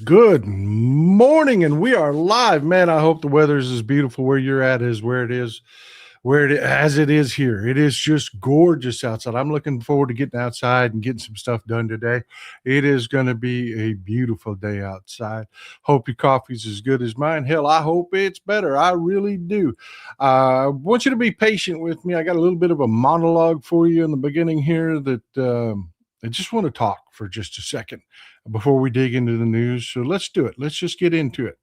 Good morning, and we are live, man. I hope the weather is as beautiful where you're at as where it is, as it is here. It is just gorgeous outside. I'm looking forward to getting outside and getting some stuff done today. It is going to be a beautiful day outside. Hope your coffee's as good as mine. Hell, I hope it's better. I really do. I want you to be patient with me. I got a little bit of a monologue for you in the beginning here that I just want to talk for just a second before we dig into the news. So let's do it. Let's just get into it.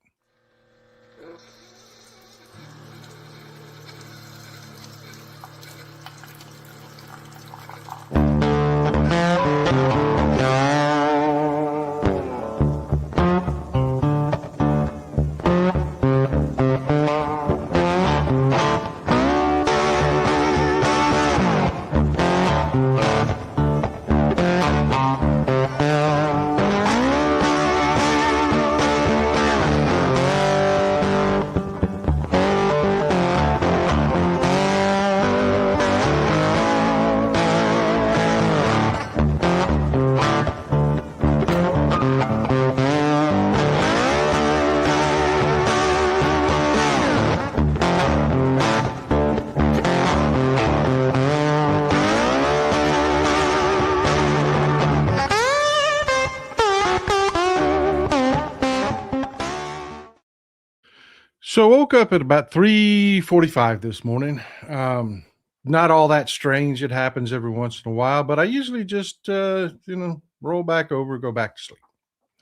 So I woke up at about 3:45 this morning. Not all that strange. It happens every once in a while, but I usually just roll back over, go back to sleep.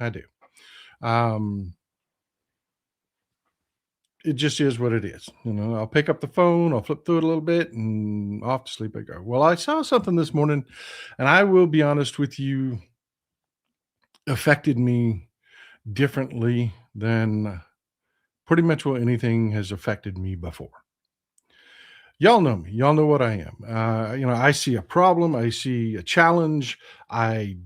I do. Um, it just is what it is. I'll pick up the phone, I'll flip through it a little bit, and off to sleep I go. Well, I saw something this morning, and I will be honest with you, affected me differently than pretty much what anything has affected me before. Y'all know me. Y'all know what I am. I see a problem. I see a challenge. I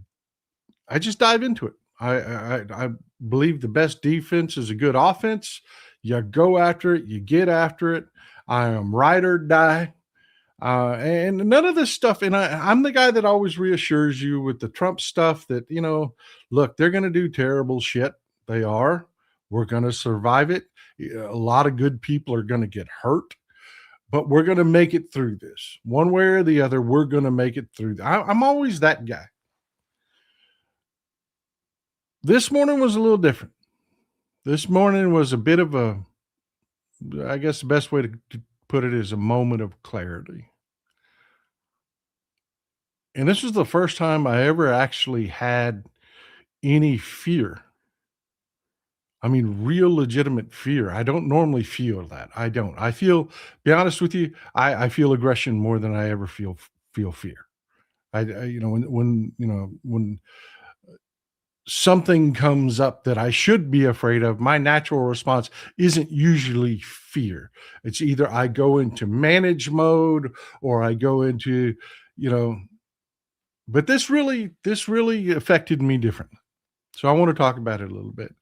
I just dive into it. I believe the best defense is a good offense. You go after it. You get after it. I am ride or die. And none of this stuff. And I'm the guy that always reassures you with the Trump stuff that look, they're going to do terrible shit. They are. We're going to survive it. A lot of good people are going to get hurt, but we're going to make it through this one way or the other. We're going to make it through. I'm always that guy. This morning was a little different. This morning was a bit of I guess the best way to put it is a moment of clarity. And this was the first time I ever actually had any fear. I mean, real legitimate fear. I don't normally feel that. I don't. Be honest with you, I feel aggression more than I ever feel fear. When something comes up that I should be afraid of, my natural response isn't usually fear. It's either I go into manage mode or I go into, you know, but this really affected me differently. So I want to talk about it a little bit.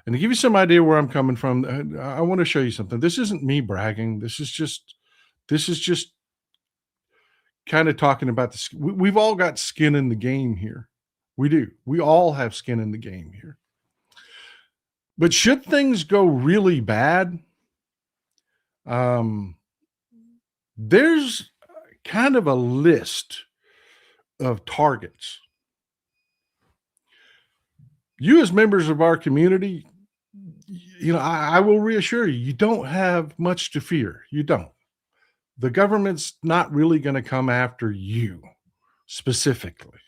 And to give you some idea where I'm coming from, I want to show you something. This isn't me bragging. This is just kind of talking about this. We've all got skin in the game here. We do. We all have skin in the game here. But should things go really bad, um, there's kind of a list of targets. You, as members of our community, I will reassure you, you don't have much to fear. You don't. The government's not really going to come after you specifically.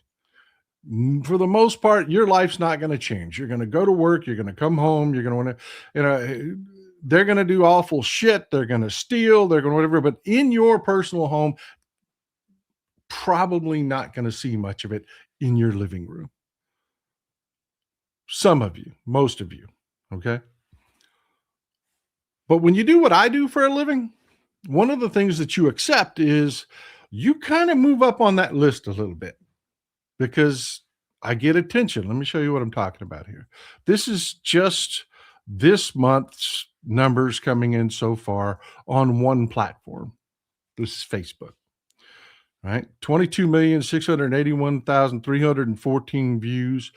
For the most part, your life's not going to change. You're going to go to work. You're going to come home. You're going to want to, they're going to do awful shit. They're going to steal. They're going to whatever. But in your personal home, probably not going to see much of it in your living room. Some of you, most of you. Okay. But when you do what I do for a living, one of the things that you accept is you kind of move up on that list a little bit because I get attention. Let me show you what I'm talking about here. This is just this month's numbers coming in so far on one platform. This is Facebook. Right? 22,681,314 views.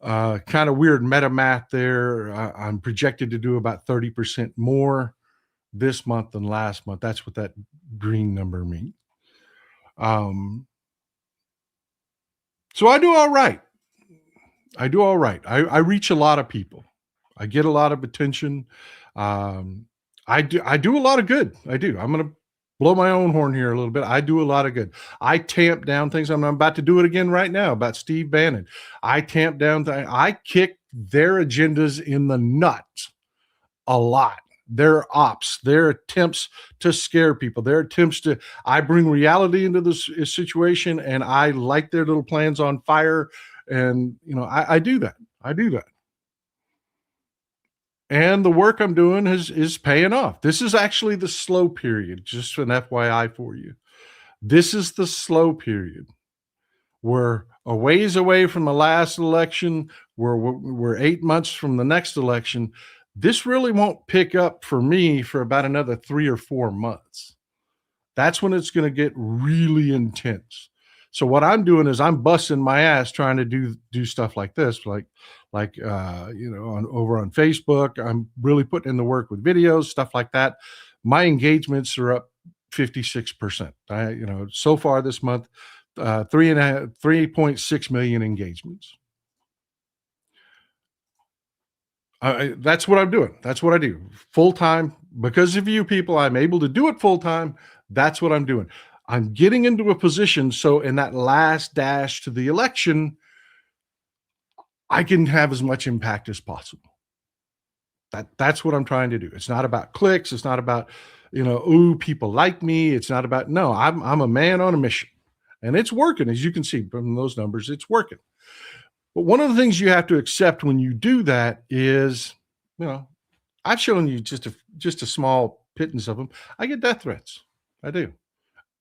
Kind of weird meta math there. I'm projected to do about 30% more this month than last month. That's what that green number means. So I do all right. I do all right. I reach a lot of people. I get a lot of attention. Um, I do a lot of good. I do. I'm gonna blow my own horn here a little bit. I do a lot of good. I tamp down things. I'm about to do it again right now about Steve Bannon. I tamp down. I kick their agendas in the nuts a lot. Their ops, their attempts to scare people, their attempts to. I bring reality into this situation, and I light their little plans on fire. And I do that. I do that. And the work I'm doing is paying off. This is actually the slow period, just an FYI for you. This is the slow period. We're a ways away from the last election. We're 8 months from the next election. This really won't pick up for me for about another 3 or 4 months. That's when it's going to get really intense. So what I'm doing is I'm busting my ass trying to do stuff like this, over on Facebook. I'm really putting in the work with videos, stuff like that. My engagements are up 56%. So far this month, 3.6 million engagements. That's what I'm doing. That's what I do full time. Because of you people, I'm able to do it full time. That's what I'm doing. I'm getting into a position so in that last dash to the election, I can have as much impact as possible. That's what I'm trying to do. It's not about clicks. It's not about, ooh, people like me. It's not about, no, I'm a man on a mission. And it's working, as you can see from those numbers, it's working. But one of the things you have to accept when you do that is, I've shown you just a small pittance of them. I get death threats. I do.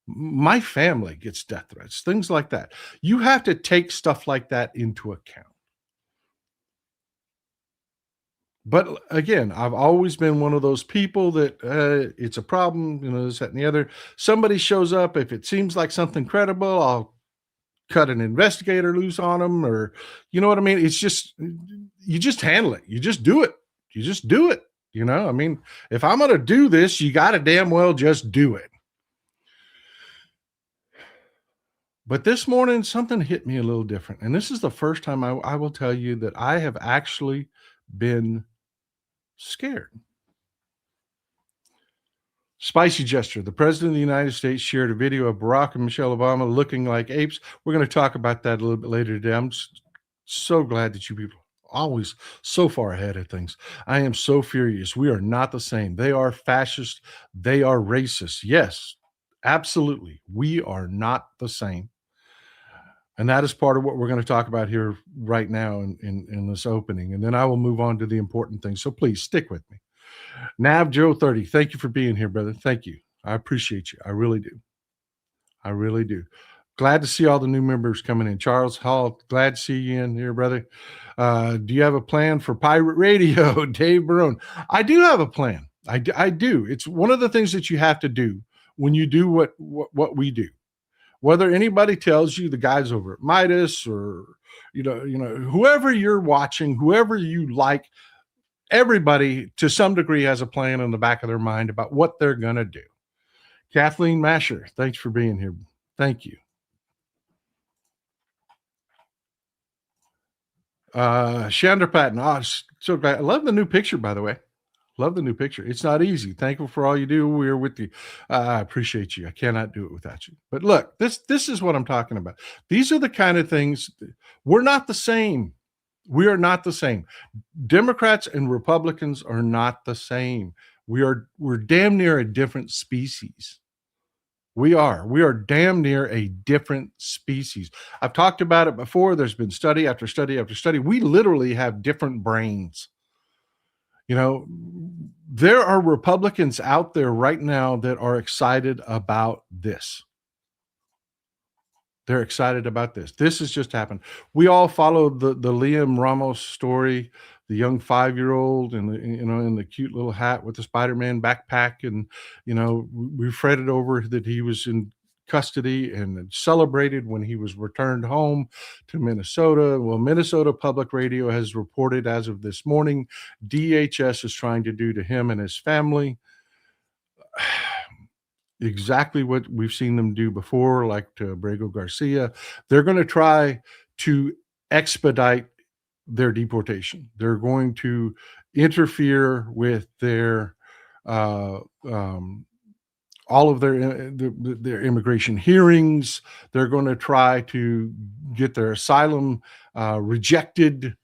My family gets death threats, things like that. You have to take stuff like that into account. But again, I've always been one of those people that it's a problem, this, that, and the other. Somebody shows up. If it seems like something credible, I'll cut an investigator loose on them, or you know what I mean? It's just, you just handle it. You just do it. You just do it. If I'm going to do this, you got to damn well just do it. But this morning, something hit me a little different. And this is the first time I will tell you that I have actually been scared. Spicy gesture. The president of the United States shared a video of Barack and Michelle Obama looking like apes. We're going to talk about that a little bit later today. I'm so glad that you people are always so far ahead of things. I am so furious. We are not the same. They are fascist. They are racist. Yes, absolutely. We are not the same. And that is part of what we're going to talk about here right now in this opening. And then I will move on to the important things. So please stick with me. Nav Joe 30, thank you for being here, brother. Thank you. I appreciate you. I really do. I really do. Glad to see all the new members coming in. Charles Hall, glad to see you in here, brother. Do you have a plan for pirate radio? Dave Barone. I do have a plan. I do. It's one of the things that you have to do when you do what we do. Whether anybody tells you, the guys over at Midas or, whoever you're watching, whoever you like, everybody to some degree has a plan in the back of their mind about what they're going to do. Kathleen Masher, thanks for being here. Thank you. Chandra Patton. Oh, so glad. I love the new picture, by the way. Love the new picture. It's not easy. Thankful for all you do. We're with you. I appreciate you. I cannot do it without you. But look, this is what I'm talking about. These are the kind of things. We're not the same. We are not the same. Democrats and Republicans are not the same. We're damn near a different species. We are damn near a different species. I've talked about it before. There's been study after study after study. We literally have different brains. There are Republicans out there right now that are excited about this. They're excited about this. This has just happened. We all followed the Liam Ramos story, the young 5-year-old in the cute little hat with the Spider-Man backpack. And, we fretted over that he was in custody and celebrated when he was returned home to Minnesota. Well, Minnesota Public Radio has reported as of this morning, DHS is trying to do to him and his family exactly what we've seen them do before, like to Abrego Garcia. They're going to try to expedite their deportation. They're going to interfere with their all of their immigration hearings. They're going to try to get their asylum rejected.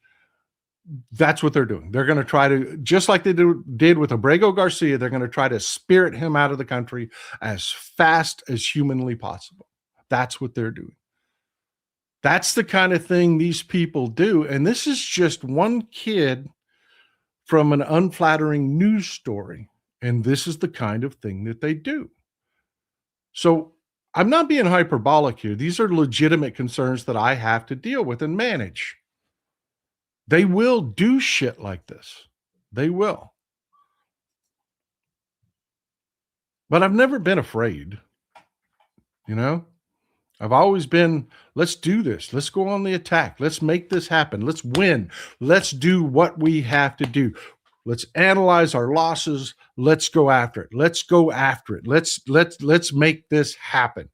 That's what they're doing. They're going to try to, just like they did with Abrego Garcia, they're going to try to spirit him out of the country as fast as humanly possible. That's what they're doing. That's the kind of thing these people do. And this is just one kid from an unflattering news story. And this is the kind of thing that they do. So I'm not being hyperbolic here. These are legitimate concerns that I have to deal with and manage. They will do shit like this. They will. But I've never been afraid. You know, I've always been, let's do this. Let's go on the attack. Let's make this happen. Let's win. Let's do what we have to do. Let's analyze our losses. Let's go after it. Let's go after it. Let's make this happen.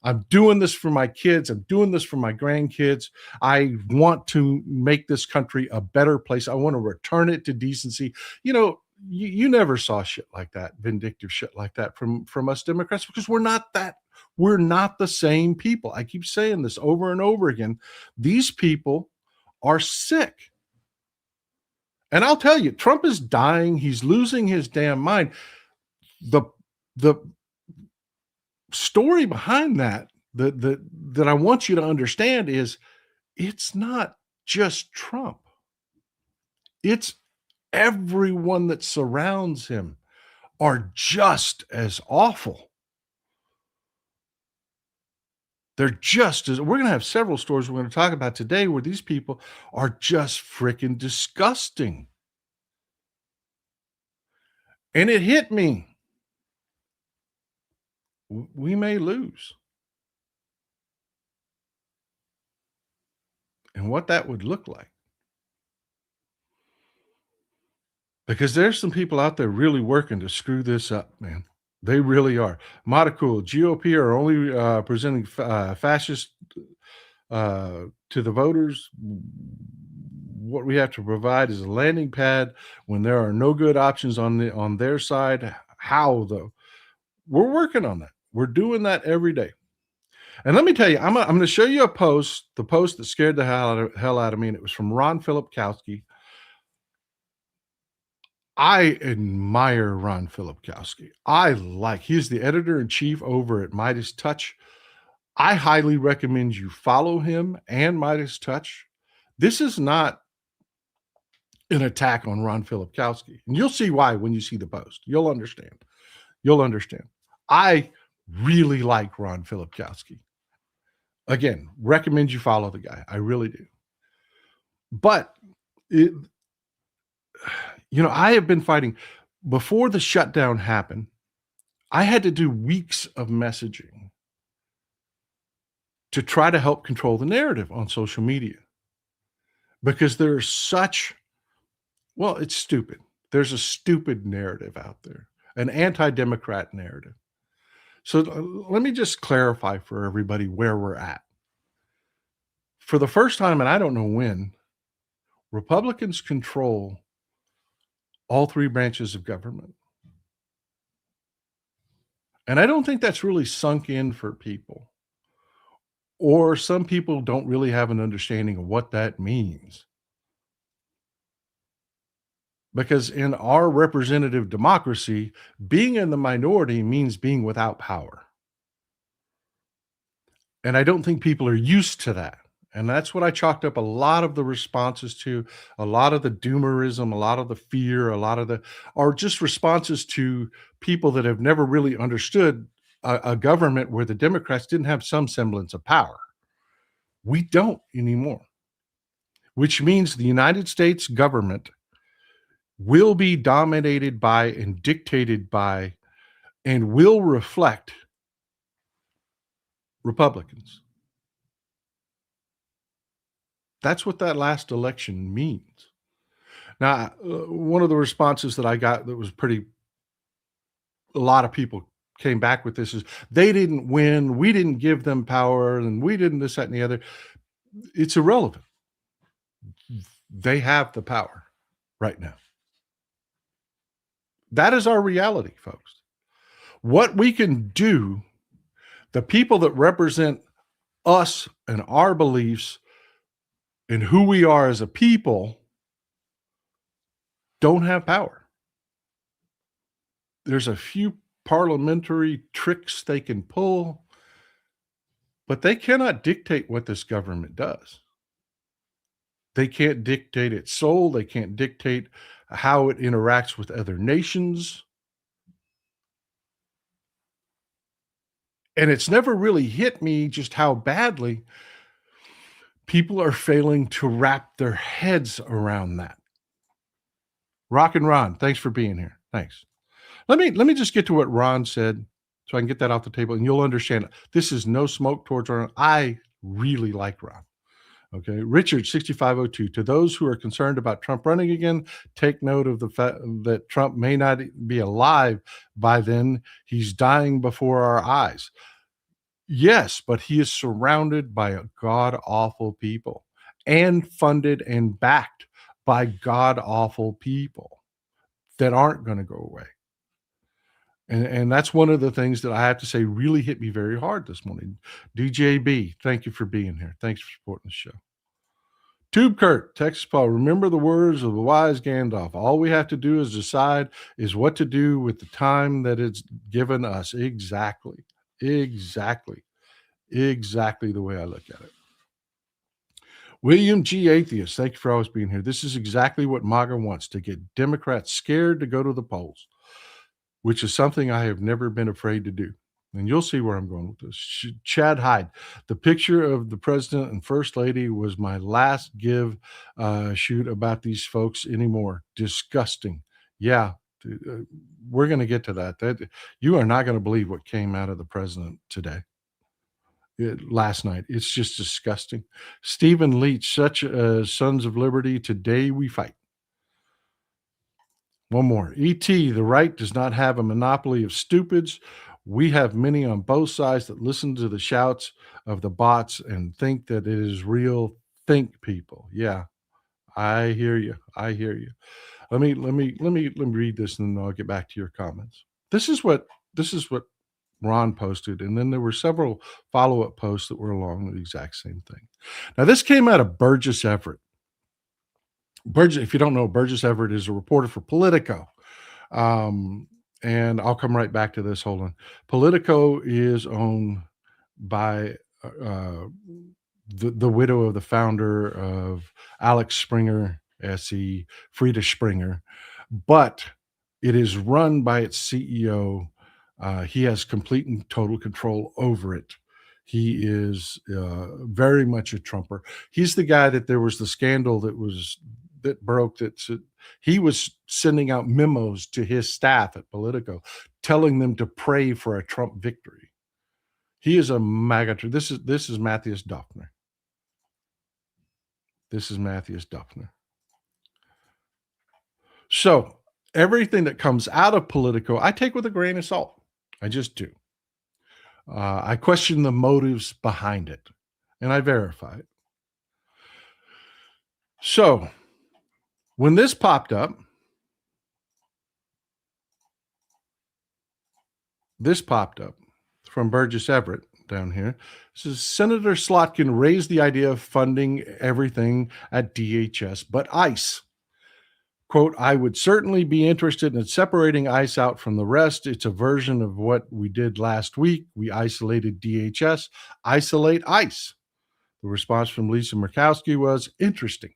I'm doing this for my kids. I'm doing this for my grandkids. I want to make this country a better place. I want to return it to decency. You know, you never saw shit like that, vindictive shit like that from us Democrats, because we're not the same people. I keep saying this over and over again. These people are sick. And I'll tell you, Trump is dying. He's losing his damn mind. The story behind that I want you to understand is it's not just Trump. It's everyone that surrounds him are just as awful. They're just as, we're going to have several stories we're going to talk about today where these people are just freaking disgusting. And it hit me. We may lose. And what that would look like. Because there's some people out there really working to screw this up, man. They really are. Cool. GOP are only presenting fascist to the voters. What we have to provide is a landing pad when there are no good options on their side. How, though? We're working on that. We're doing that every day. And let me tell you, I'm going to show you a post, the post that scared the hell out of me, and it was from Ron Filipkowski. I admire Ron Filipkowski. He's the editor-in-chief over at Midas Touch. I highly recommend you follow him and Midas Touch. This is not an attack on Ron Filipkowski. And you'll see why when you see the post. You'll understand. I really like Ron Filipkowski. Again, recommend you follow the guy. I really do. But I have been fighting. Before the shutdown happened, I had to do weeks of messaging to try to help control the narrative on social media. Because there's it's stupid. There's a stupid narrative out there, an anti-Democrat narrative. So let me just clarify for everybody where we're at. For the first time, and I don't know when, Republicans control all three branches of government. And I don't think that's really sunk in for people. Or some people don't really have an understanding of what that means. Because in our representative democracy, being in the minority means being without power. And I don't think people are used to that. And that's what I chalked up a lot of the responses to, a lot of the doomerism, a lot of the fear, are just responses to people that have never really understood a government where the Democrats didn't have some semblance of power. We don't anymore, which means the United States government will be dominated by and dictated by and will reflect Republicans. That's what that last election means. Now, one of the responses that I got that was a lot of people came back with this is they didn't win, we didn't give them power, and we didn't this, that, and the other. It's irrelevant. They have the power right now. That is our reality, folks. What we can do, the people that represent us and our beliefs and who we are as a people, don't have power. There's a few parliamentary tricks they can pull, but they cannot dictate what this government does. They can't dictate its soul. They can't dictate how it interacts with other nations. And it's never really hit me just how badly people are failing to wrap their heads around that. Rock and Ron, thanks for being here. Thanks. Let me just get to what Ron said so I can get that off the table and you'll understand. This is no smoke towards Ron. I really like Ron. Okay. Richard, 6502. To those who are concerned about Trump running again, take note of the fact that Trump may not be alive by then. He's dying before our eyes. Yes, but he is surrounded by a god-awful people and funded and backed by god-awful people that aren't going to go away. And that's one of the things that I have to say really hit me very hard this morning. DJB, thank you for being here. Thanks for supporting the show. Tube Kurt, Texas Paul, remember the words of the wise Gandalf. All we have to do is decide is what to do with the time that it's given us. Exactly the way I look at it. William G. Atheist, thank you for always being here. This is exactly what MAGA wants, to get Democrats scared to go to the polls, which is something I have never been afraid to do. And you'll see where I'm going with this. Chad Hyde, the picture of the president and first lady was my last give shoot about these folks anymore. Disgusting. Yeah, we're going to get to that. You are not going to believe what came out of the president today. Last night. It's just disgusting. Stephen Leach, such Sons of Liberty, today we fight. One more. E.T., the right does not have a monopoly of stupids. We have many on both sides that listen to the shouts of the bots and think that it is real. Think, people. Yeah, I hear you. Let me read this and then I'll get back to your comments. This is what Ron posted, and then there were several follow-up posts that were along the exact same thing. Now, this came out of Burgess Everett. Burgess, if you don't know, Burgess Everett is a reporter for Politico. And I'll come right back to this. Hold on. Politico is owned by the widow of the founder of Alex Springer, SE, Frieda Springer, but it is run by its CEO. He has complete and total control over it. He is very much a Trumper. He's the guy that there was the scandal that broke that he was sending out memos to his staff at Politico, telling them to pray for a Trump victory. He is a MAGA. This is Matthias Döpfner. This is Matthias Döpfner. So everything that comes out of Politico, I take with a grain of salt. I just do. I question the motives behind it, and I verify it. So when this popped up, from Burgess Everett down here. This is Senator Slotkin raised the idea of funding everything at DHS, but ICE. Quote, I would certainly be interested in separating ICE out from the rest. It's a version of what we did last week. We isolated DHS, isolate ICE. The response from Lisa Murkowski was interesting.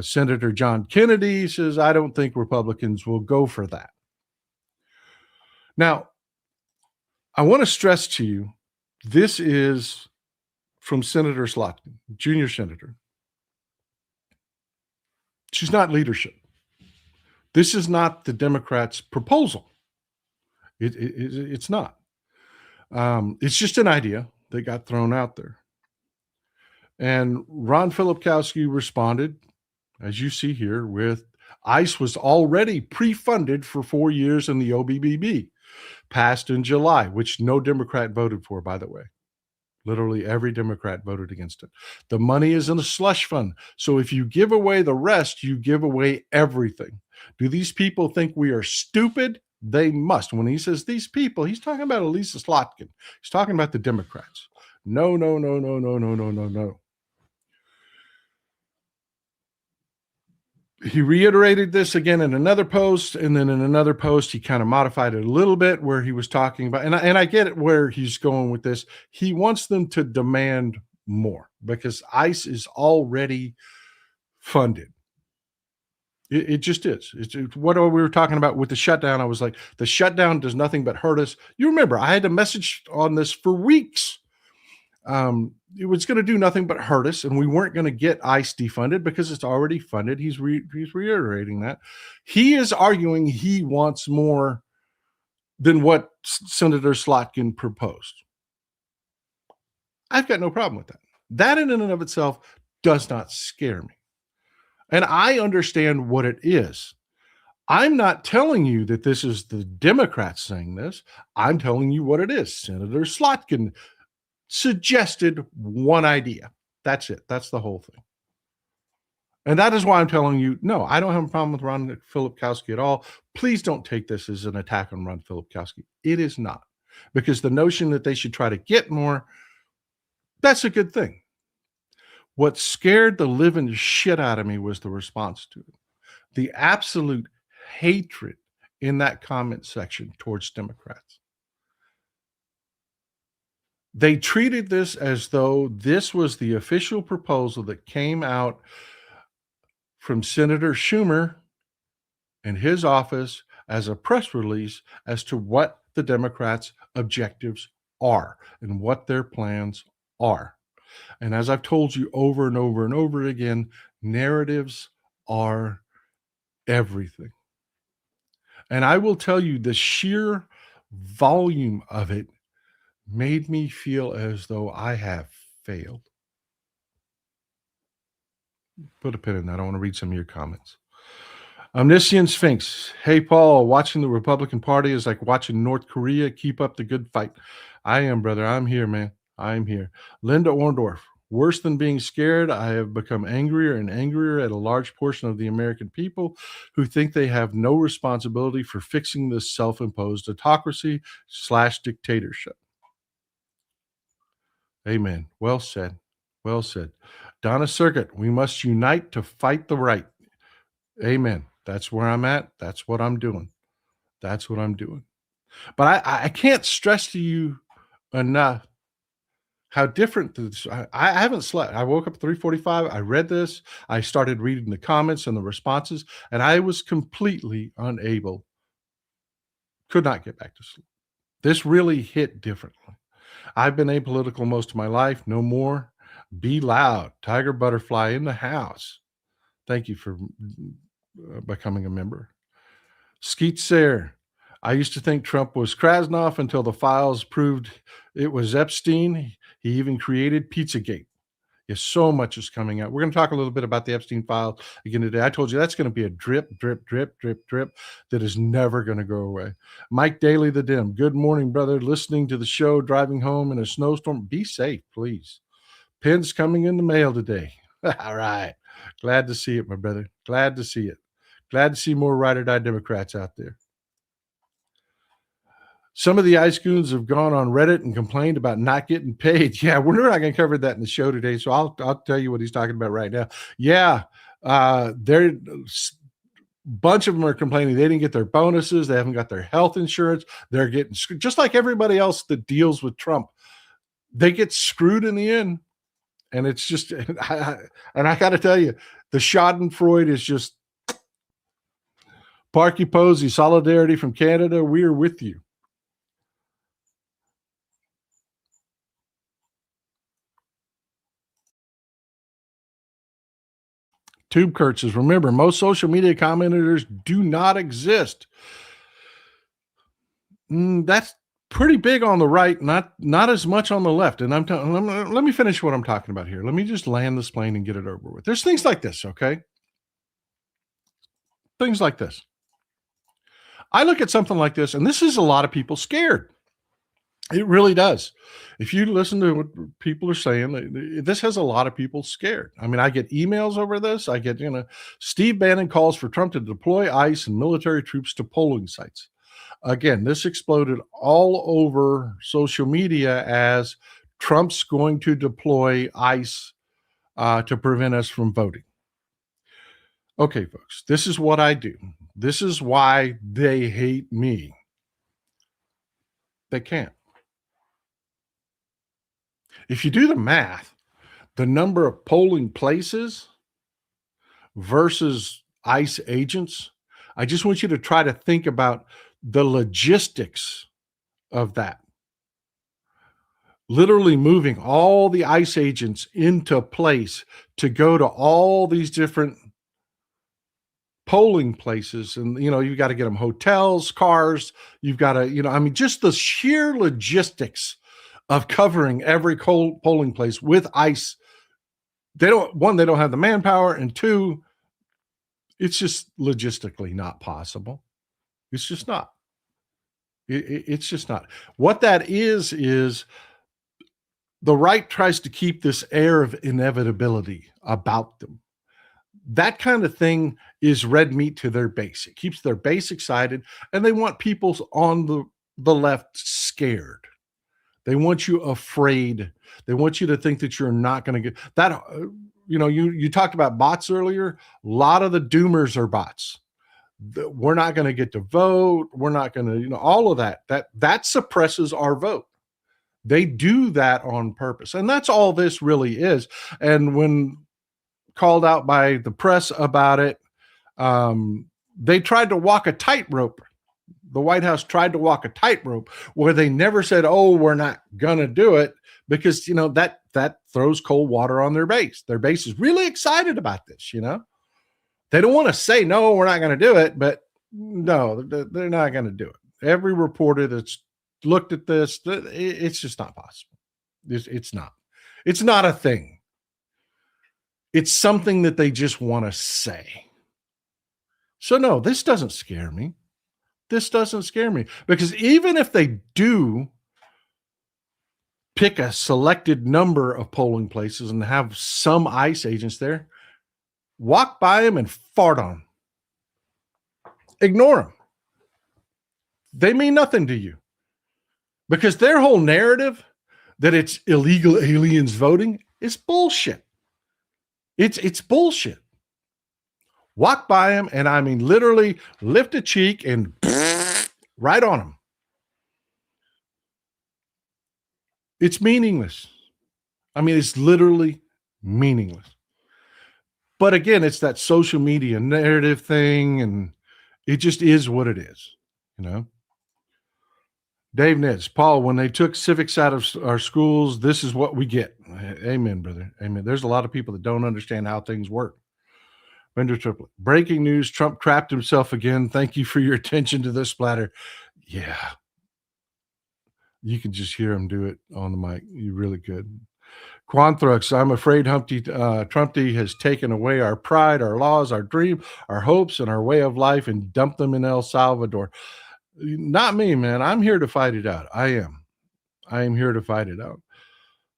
Senator John Kennedy says, I don't think Republicans will go for that. Now, I want to stress to you, this is from Senator Slotkin, junior senator. She's not leadership. This is not the Democrats' proposal. It's not. It's just an idea. that got thrown out there. And Ron Filipkowski responded, as you see here, with ICE was already pre-funded for 4 years in the OBBB, passed in July, which no Democrat voted for, by the way. Literally every Democrat voted against it. The money is in a slush fund. So if you give away the rest, you give away everything. Do these people think we are stupid? They must. When he says these people, he's talking about Elisa Slotkin. He's talking about the Democrats. No, no, no, no, no, no, no, no, no. He reiterated this again in another post, and then in another post, he kind of modified it a little bit where he was talking about, and I get it where he's going with this. He wants them to demand more because ICE is already funded. It just is. It's what we were talking about with the shutdown. I was like, the shutdown does nothing but hurt us. You remember, I had a message on this for weeks. It was going to do nothing but hurt us, and we weren't going to get ICE defunded because it's already funded. He's reiterating that. He is arguing he wants more than what Senator Slotkin proposed. I've got no problem with that. That in and of itself does not scare me. And I understand what it is. I'm not telling you that this is the Democrats saying this. I'm telling you what it is. Senator Slotkin suggested one idea. That's it. That's the whole thing. And that is why I'm telling you, no, I don't have a problem with Ron Filipkowski at all. Please don't take this as an attack on Ron Filipkowski. It is not. Because the notion that they should try to get more, that's a good thing. What scared the living shit out of me was the response to it. The absolute hatred in that comment section towards Democrats. They treated this as though this was the official proposal that came out from Senator Schumer and his office as a press release as to what the Democrats' objectives are and what their plans are. And as I've told you over and over and over again, narratives are everything. And I will tell you, the sheer volume of it made me feel as though I have failed. Put a pin in that. I want to read some of your comments. Omniscient Sphinx. Hey, Paul, watching the Republican Party is like watching North Korea. Keep up the good fight. I am, brother. I'm here, man. I'm here. Linda Orndorff. Worse than being scared, I have become angrier and angrier at a large portion of the American people who think they have no responsibility for fixing this self-imposed autocracy / dictatorship. Amen. Well said. Well said. Donna Circuit, we must unite to fight the right. Amen. That's where I'm at. That's what I'm doing. That's what I'm doing. But I can't stress to you enough how different this. I haven't slept. I woke up at 3:45. I read this. I started reading the comments and the responses, and I was completely unable, could not get back to sleep. This really hit differently. I've been apolitical most of my life. No more. Be loud. Tiger Butterfly in the house. Thank you for becoming a member. Skeet Sayre. I used to think Trump was Krasnov until the files proved it was Epstein. He even created Pizzagate. Yes, so much is coming out. We're going to talk a little bit about the Epstein files again today. I told you that's going to be a drip, drip, drip, drip, drip that is never going to go away. Mike Daly, the Dim. Good morning, brother. Listening to the show, driving home in a snowstorm. Be safe, please. Pen's coming in the mail today. All right. Glad to see it, my brother. Glad to see it. Glad to see more ride or die Democrats out there. Some of the ICE goons have gone on Reddit and complained about not getting paid. Yeah, we're not going to cover that in the show today, so I'll tell you what he's talking about right now. Yeah, there bunch of them are complaining they didn't get their bonuses, they haven't got their health insurance, they're getting screwed, just like everybody else that deals with Trump. They get screwed in the end, and it's just, and I got to tell you, the Schadenfreude is just Parky Posey, solidarity from Canada. We are with you. Tube Kurt says, remember, most social media commenters do not exist. That's pretty big on the right, not as much on the left. And let me finish what I'm talking about here. Let me just land this plane and get it over with. There's things like this, okay? Things like this. I look at something like this, and this is a lot of people scared. It really does. If you listen to what people are saying, this has a lot of people scared. I mean, I get emails over this. I get, Steve Bannon calls for Trump to deploy ICE and military troops to polling sites. Again, this exploded all over social media as Trump's going to deploy ICE to prevent us from voting. Okay, folks, this is what I do. This is why they hate me. They can't. If you do the math, the number of polling places versus ICE agents, I just want you to try to think about the logistics of that. Literally moving all the ICE agents into place to go to all these different polling places. And, you've got to get them hotels, cars. You've got to, just the sheer logistics of covering every polling place with ICE. They don't have the manpower. And two, it's just logistically not possible. It's just not. It's just not. What that is the right tries to keep this air of inevitability about them. That kind of thing is red meat to their base. It keeps their base excited, and they want people on the left scared. They want you afraid. They want you to think that you're not going to get that. You talked about bots earlier. A lot of the doomers are bots. We're not going to get to vote. We're not going to, all of that. That suppresses our vote. They do that on purpose. And that's all this really is. And when called out by the press about it, they tried to walk a tightrope. The White House tried to walk a tightrope where they never said, "Oh, we're not going to do it," because, that throws cold water on their base. Their base is really excited about this, They don't want to say, "No, we're not going to do it," but no, they're not going to do it. Every reporter that's looked at this, it's just not possible. It's not. It's not a thing. It's something that they just want to say. So no, this doesn't scare me. This doesn't scare me, because even if they do pick a selected number of polling places and have some ICE agents there, walk by them and fart on them. Ignore them. They mean nothing to you, because their whole narrative that it's illegal aliens voting is bullshit. It's bullshit. Walk by them, and I mean literally lift a cheek and right on them. It's meaningless. I mean, it's literally meaningless. But again, it's that social media narrative thing, and it just is what it is, Dave Nitz, Paul, when they took civics out of our schools, this is what we get. Amen, brother. Amen. There's a lot of people that don't understand how things work. Vendor Triplet. Breaking news, Trump trapped himself again. Thank you for your attention to this splatter. Yeah. You can just hear him do it on the mic. You really could. Quanthrux, I'm afraid Trumpy has taken away our pride, our laws, our dream, our hopes, and our way of life and dumped them in El Salvador. Not me, man. I'm here to fight it out. I am here to fight it out.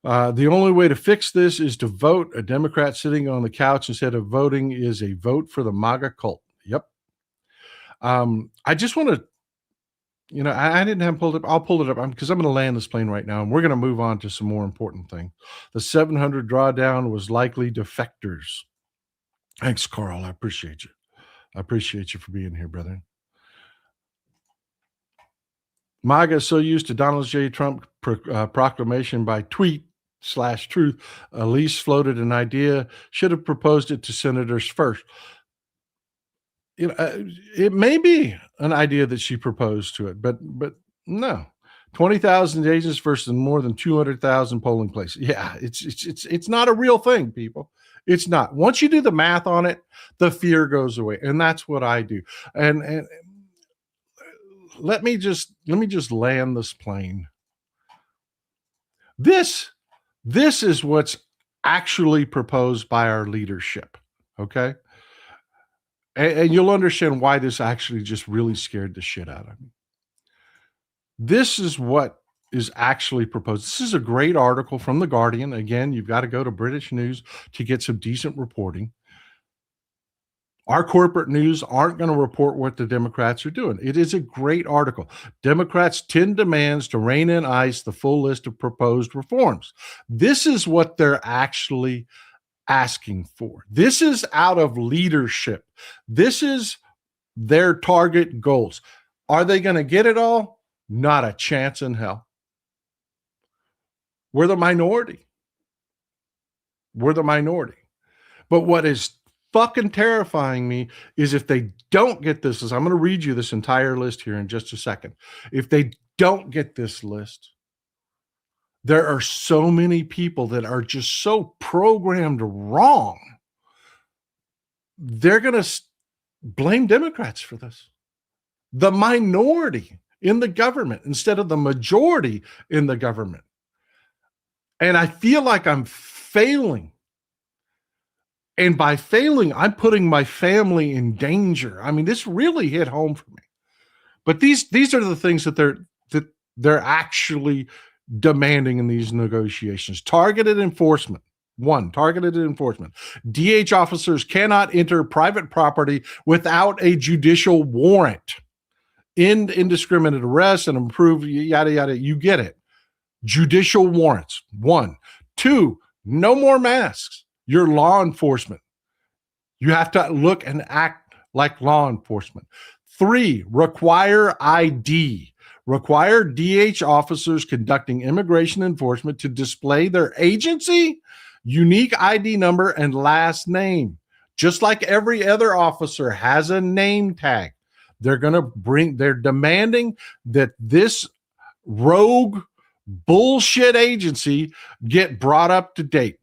The only way to fix this is to vote. A Democrat sitting on the couch instead of voting is a vote for the MAGA cult. Yep. I just want to, I didn't have pulled up. I'll pull it up because I'm going to land this plane right now, and we're going to move on to some more important thing. The 700 drawdown was likely defectors. Thanks, Carl. I appreciate you. I appreciate you for being here, brother. MAGA is so used to Donald J. Trump proclamation by tweet/truth. Elise floated an idea, should have proposed it to senators first. It may be an idea that she proposed to it, but no. 20,000 agents versus more than 200,000 polling places. Yeah, it's not a real thing, people. It's not. Once you do the math on it, the fear goes away, and that's what I do. And let me just land this plane. This is what's actually proposed by our leadership. Okay. And you'll understand why this actually just really scared the shit out of me. This is what is actually proposed. This is a great article from The Guardian. Again, you've got to go to British News to get some decent reporting. Our corporate news aren't going to report what the Democrats are doing. It is a great article. Democrats' 10 demands to rein in ICE, the full list of proposed reforms. This is what they're actually asking for. This is out of leadership. This is their target goals. Are they going to get it all? Not a chance in hell. We're the minority. We're the minority. But what is fucking terrifying me is if they don't get this, I'm going to read you this entire list here in just a second. If they don't get this list, there are so many people that are just so programmed wrong. They're going to blame Democrats for this. The minority in the government instead of the majority in the government. And I feel like I'm failing. And by failing, I'm putting my family in danger. I mean, this really hit home for me. But these are the things that they're actually demanding in these negotiations. Targeted enforcement. One, targeted enforcement. DH officers cannot enter private property without a judicial warrant. End indiscriminate arrests and improve yada yada. You get it. Judicial warrants. 1. 2, no more masks. You're law enforcement. You have to look and act like law enforcement. 3, require ID. Require DH officers conducting immigration enforcement to display their agency, unique ID number, and last name. Just like every other officer has a name tag. They're demanding that this rogue bullshit agency get brought up to date.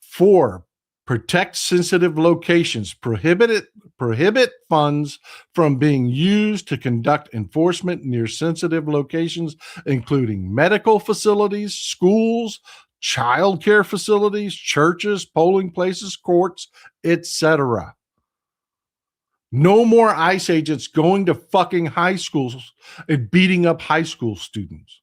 4, protect sensitive locations, prohibit funds from being used to conduct enforcement near sensitive locations, including medical facilities, schools, child care facilities, churches, polling places, courts, etc. No more ICE agents going to fucking high schools and beating up high school students.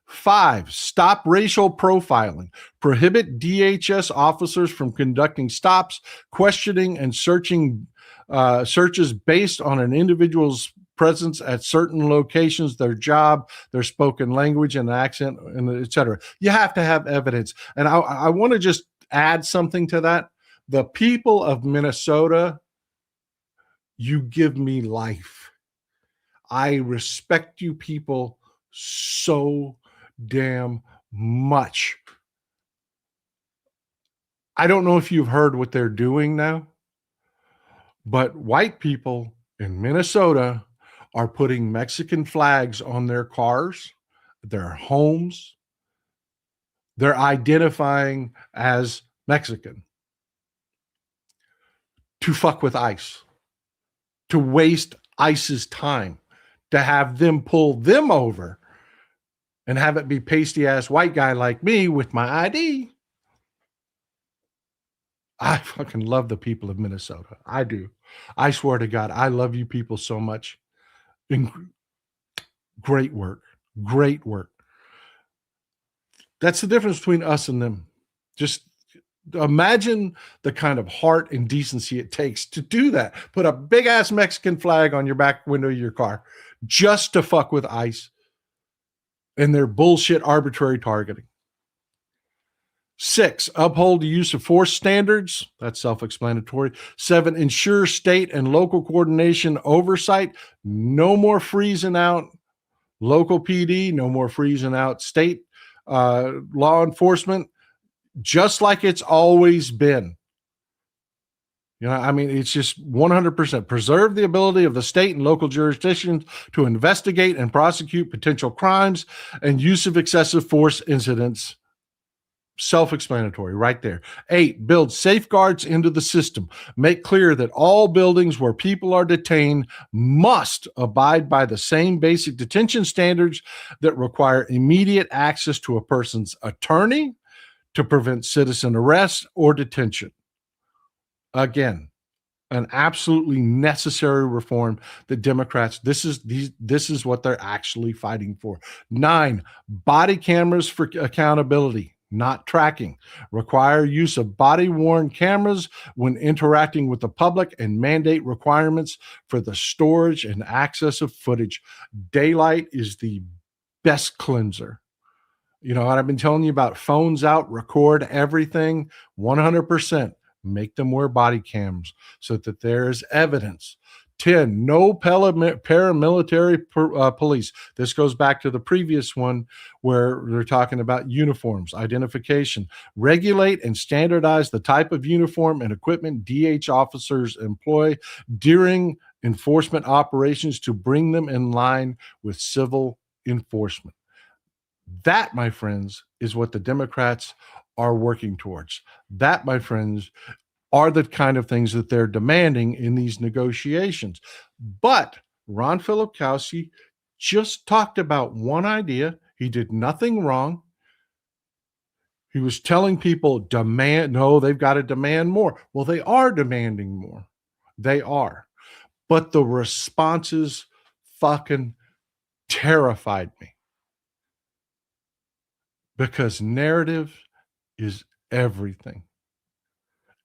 5, stop racial profiling. Prohibit DHS officers from conducting stops, questioning, and searches based on an individual's presence at certain locations, their job, their spoken language and accent, and et cetera. You have to have evidence. And I want to just add something to that. The people of Minnesota, you give me life. I respect you people so damn much. I don't know if you've heard what they're doing now, but white people in Minnesota are putting Mexican flags on their cars, their homes. They're identifying as Mexican to fuck with ICE, to waste ICE's time, to have them pull them over and have it be pasty-ass white guy like me with my ID. I fucking love the people of Minnesota. I do. I swear to God, I love you people so much. Great work. Great work. That's the difference between us and them. Just imagine the kind of heart and decency it takes to do that. Put a big-ass Mexican flag on your back window of your car just to fuck with ICE and their bullshit arbitrary targeting. 6, uphold the use of force standards. That's self-explanatory. 7, ensure state and local coordination oversight. No more freezing out local PD. No more freezing out state law enforcement, just like it's always been. You know, I mean, it's just 100%. Preserve the ability of the state and local jurisdictions to investigate and prosecute potential crimes and use of excessive force incidents Self-explanatory right there. 8, build safeguards into the system. Make clear that all buildings where people are detained must abide by the same basic detention standards that require immediate access to a person's attorney to prevent citizen arrest or detention. Again, an absolutely necessary reform that Democrats, this is what they're actually fighting for. 9, body cameras for accountability, not tracking. Require use of body-worn cameras when interacting with the public and mandate requirements for the storage and access of footage. Daylight is the best cleanser. You know what I've been telling you about? Phones out, record everything 100%. Make them wear body cams so that there is evidence. 10, no paramilitary police. This goes back to the previous one where they're talking about uniforms, identification. Regulate and standardize the type of uniform and equipment DH officers employ during enforcement operations to bring them in line with civil enforcement. That, my friends, is what the Democrats are working towards. That, my friends, are the kind of things that they're demanding in these negotiations. But Ron Filipkowski just talked about one idea. He did nothing wrong. He was telling people, they've got to demand more. Well, they are demanding more. They are. But the responses fucking terrified me. Because narrative is everything.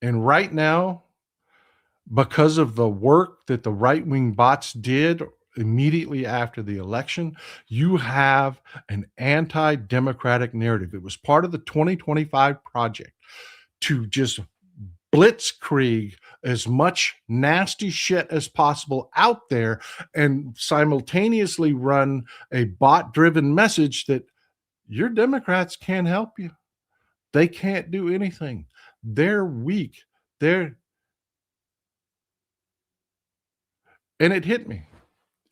And right now, because of the work that the right-wing bots did immediately after the election, you have an anti-democratic narrative. It was part of the 2025 project to just blitzkrieg as much nasty shit as possible out there and simultaneously run a bot-driven message that your Democrats can't help you. They can't do anything. They're weak. And it hit me.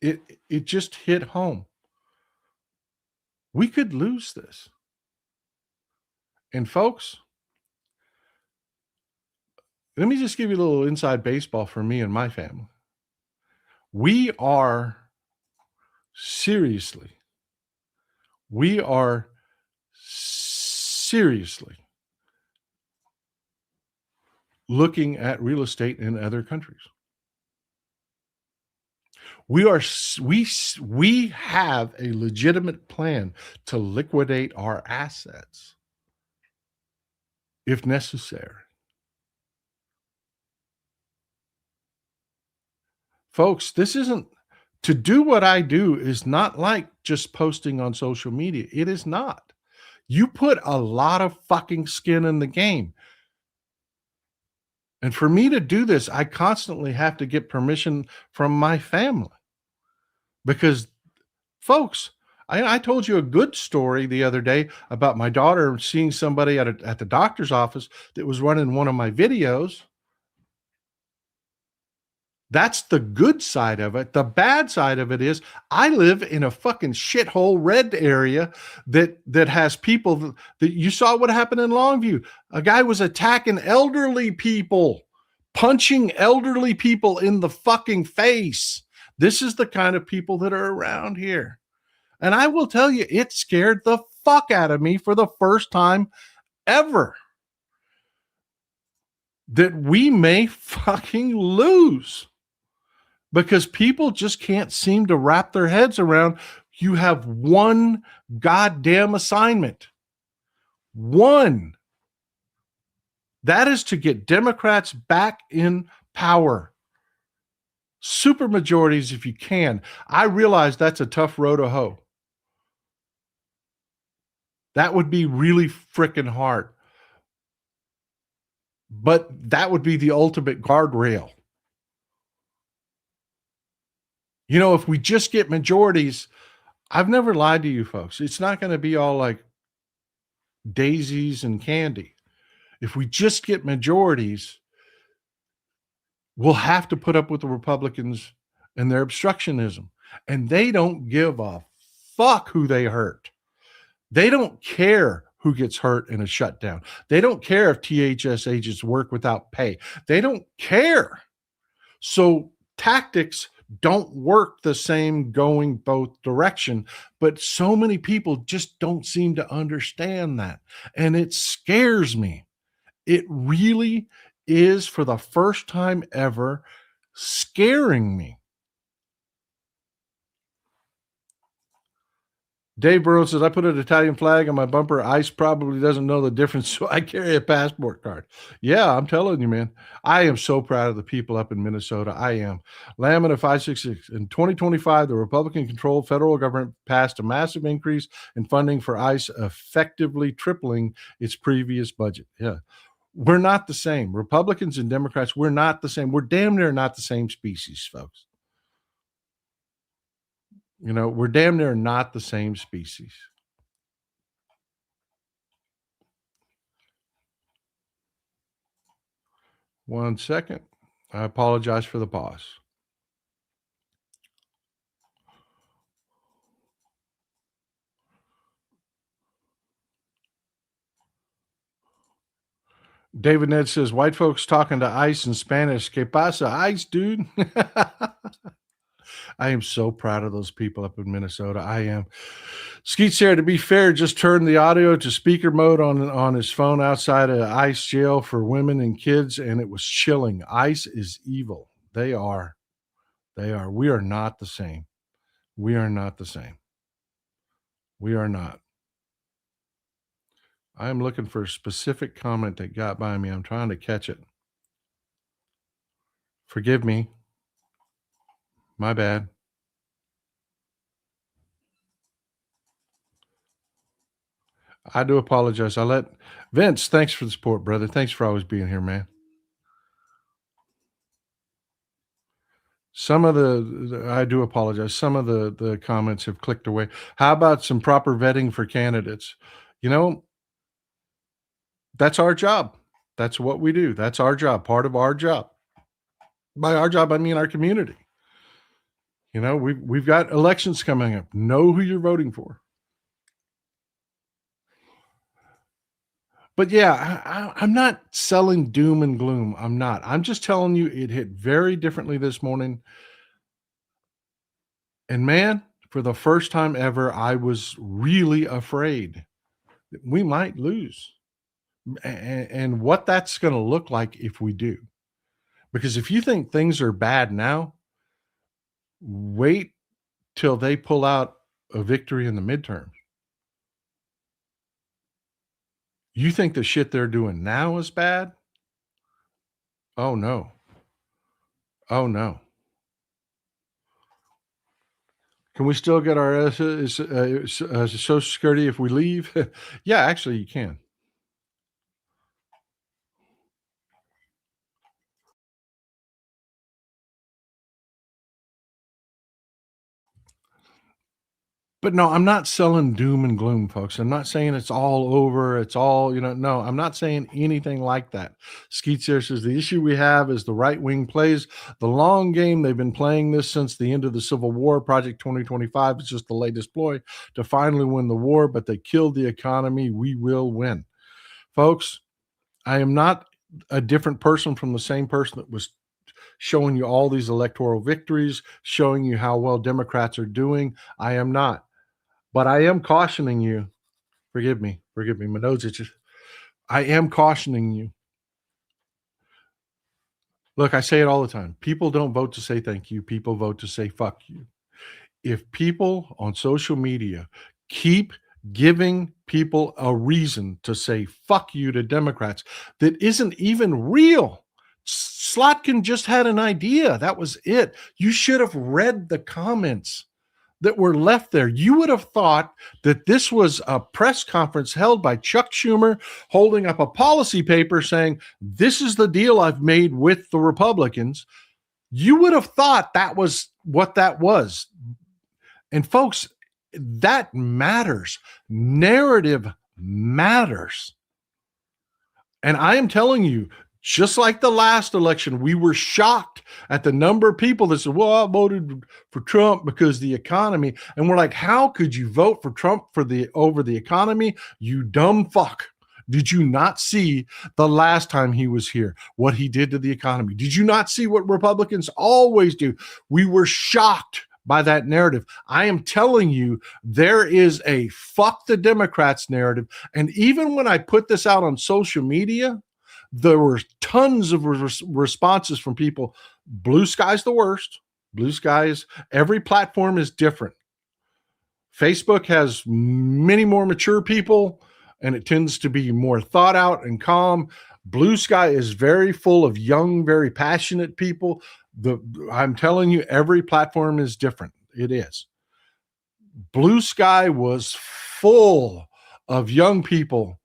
It just hit home. We could lose this. And folks, let me just give you a little inside baseball for me and my family. We are seriously looking at real estate in other countries. We have a legitimate plan to liquidate our assets if necessary. Folks, this isn't to do what I do is not like just posting on social media. It is not. You put a lot of fucking skin in the game. And for me to do this, I constantly have to get permission from my family. Because, folks, I told you a good story the other day about my daughter seeing somebody at the doctor's office that was running one of my videos. That's the good side of it. The bad side of it is I live in a fucking shithole red area that has people that you saw what happened in Longview. A guy was attacking elderly people, punching elderly people in the fucking face. This is the kind of people that are around here. And I will tell you, it scared the fuck out of me for the first time ever that we may fucking lose. Because people just can't seem to wrap their heads around you have one goddamn assignment. One. That is to get Democrats back in power. Super majorities if you can. I realize that's a tough row to hoe. That would be really freaking hard. But that would be the ultimate guardrail. You know, if we just get majorities, I've never lied to you folks. It's not going to be all like daisies and candy. If we just get majorities, we'll have to put up with the Republicans and their obstructionism. And they don't give a fuck who they hurt. They don't care who gets hurt and is shut down. They don't care if THS agents work without pay. They don't care. So tactics don't work the same going both direction, but so many people just don't seem to understand that. And it scares me. It really is, for the first time ever, scaring me. Dave Burrows says, I put an Italian flag on my bumper. ICE probably doesn't know the difference, so I carry a passport card. Yeah, I'm telling you, man. I am so proud of the people up in Minnesota. I am. Lamina 566. In 2025, the Republican-controlled federal government passed a massive increase in funding for ICE, effectively tripling its previous budget. Yeah. We're not the same. Republicans and Democrats, we're not the same. We're damn near not the same species, folks. You know, we're damn near not the same species. One second. I apologize for the pause. David Ned says, white folks talking to ICE in Spanish. Que pasa, ICE, dude? I am so proud of those people up in Minnesota. I am. Skeet Sarah, to be fair, just turned the audio to speaker mode on his phone outside of ICE jail for women and kids, and it was chilling. ICE is evil. They are. They are. We are not the same. We are not the same. We are not. I am looking for a specific comment that got by me. I'm trying to catch it. Forgive me. My bad. I do apologize. I let Vince, thanks for the support, brother. Thanks for always being here, man. Some of I do apologize. Some of the comments have clicked away. How about some proper vetting for candidates? You know, that's our job. That's what we do. That's our job, part of our job. By our job, I mean our community. You know, we've got elections coming up. Know who you're voting for. But yeah, I'm not selling doom and gloom. I'm not. I'm just telling you it hit very differently this morning. And man, for the first time ever, I was really afraid that we might lose. And what that's going to look like if we do. Because if you think things are bad now, wait till they pull out a victory in the midterms. You think the shit they're doing now is bad? Oh no. Oh no. Can we still get our Social Security if we leave? Yeah, actually, you can. But no, I'm not selling doom and gloom, folks. I'm not saying it's all over. It's all, no, I'm not saying anything like that. Skeet says the issue we have is the right wing plays the long game. They've been playing this since the end of the Civil War. Project 2025 is just the latest ploy to finally win the war, but they killed the economy. We will win. Folks, I am not a different person from the same person that was showing you all these electoral victories, showing you how well Democrats are doing. I am not. But I am cautioning you. Forgive me. My nose itches. I am cautioning you. Look, I say it all the time. People don't vote to say thank you. People vote to say fuck you. If people on social media keep giving people a reason to say fuck you to Democrats that isn't even real. Slotkin just had an idea. That was it. You should have read the comments that were left there. You would have thought that this was a press conference held by Chuck Schumer holding up a policy paper saying, this is the deal I've made with the Republicans. You would have thought that was what that was. And folks, that matters. Narrative matters. And I am telling you, Just like the last election, we were shocked at the number of people that said, well, I voted for Trump because the economy. And we're like, how could you vote for Trump over the economy? You dumb fuck. Did you not see the last time he was here, what he did to the economy? Did you not see what Republicans always do? We were shocked by that narrative. I am telling you, there is a fuck the Democrats narrative. And even when I put this out on social media, there were tons of responses from people. Blue sky's the worst. Blue skies, every platform is different. Facebook has many more mature people, and it tends to be more thought out and calm. Blue sky is very full of young, very passionate people. I'm telling you, every platform is different. It is. Blue sky was full of young people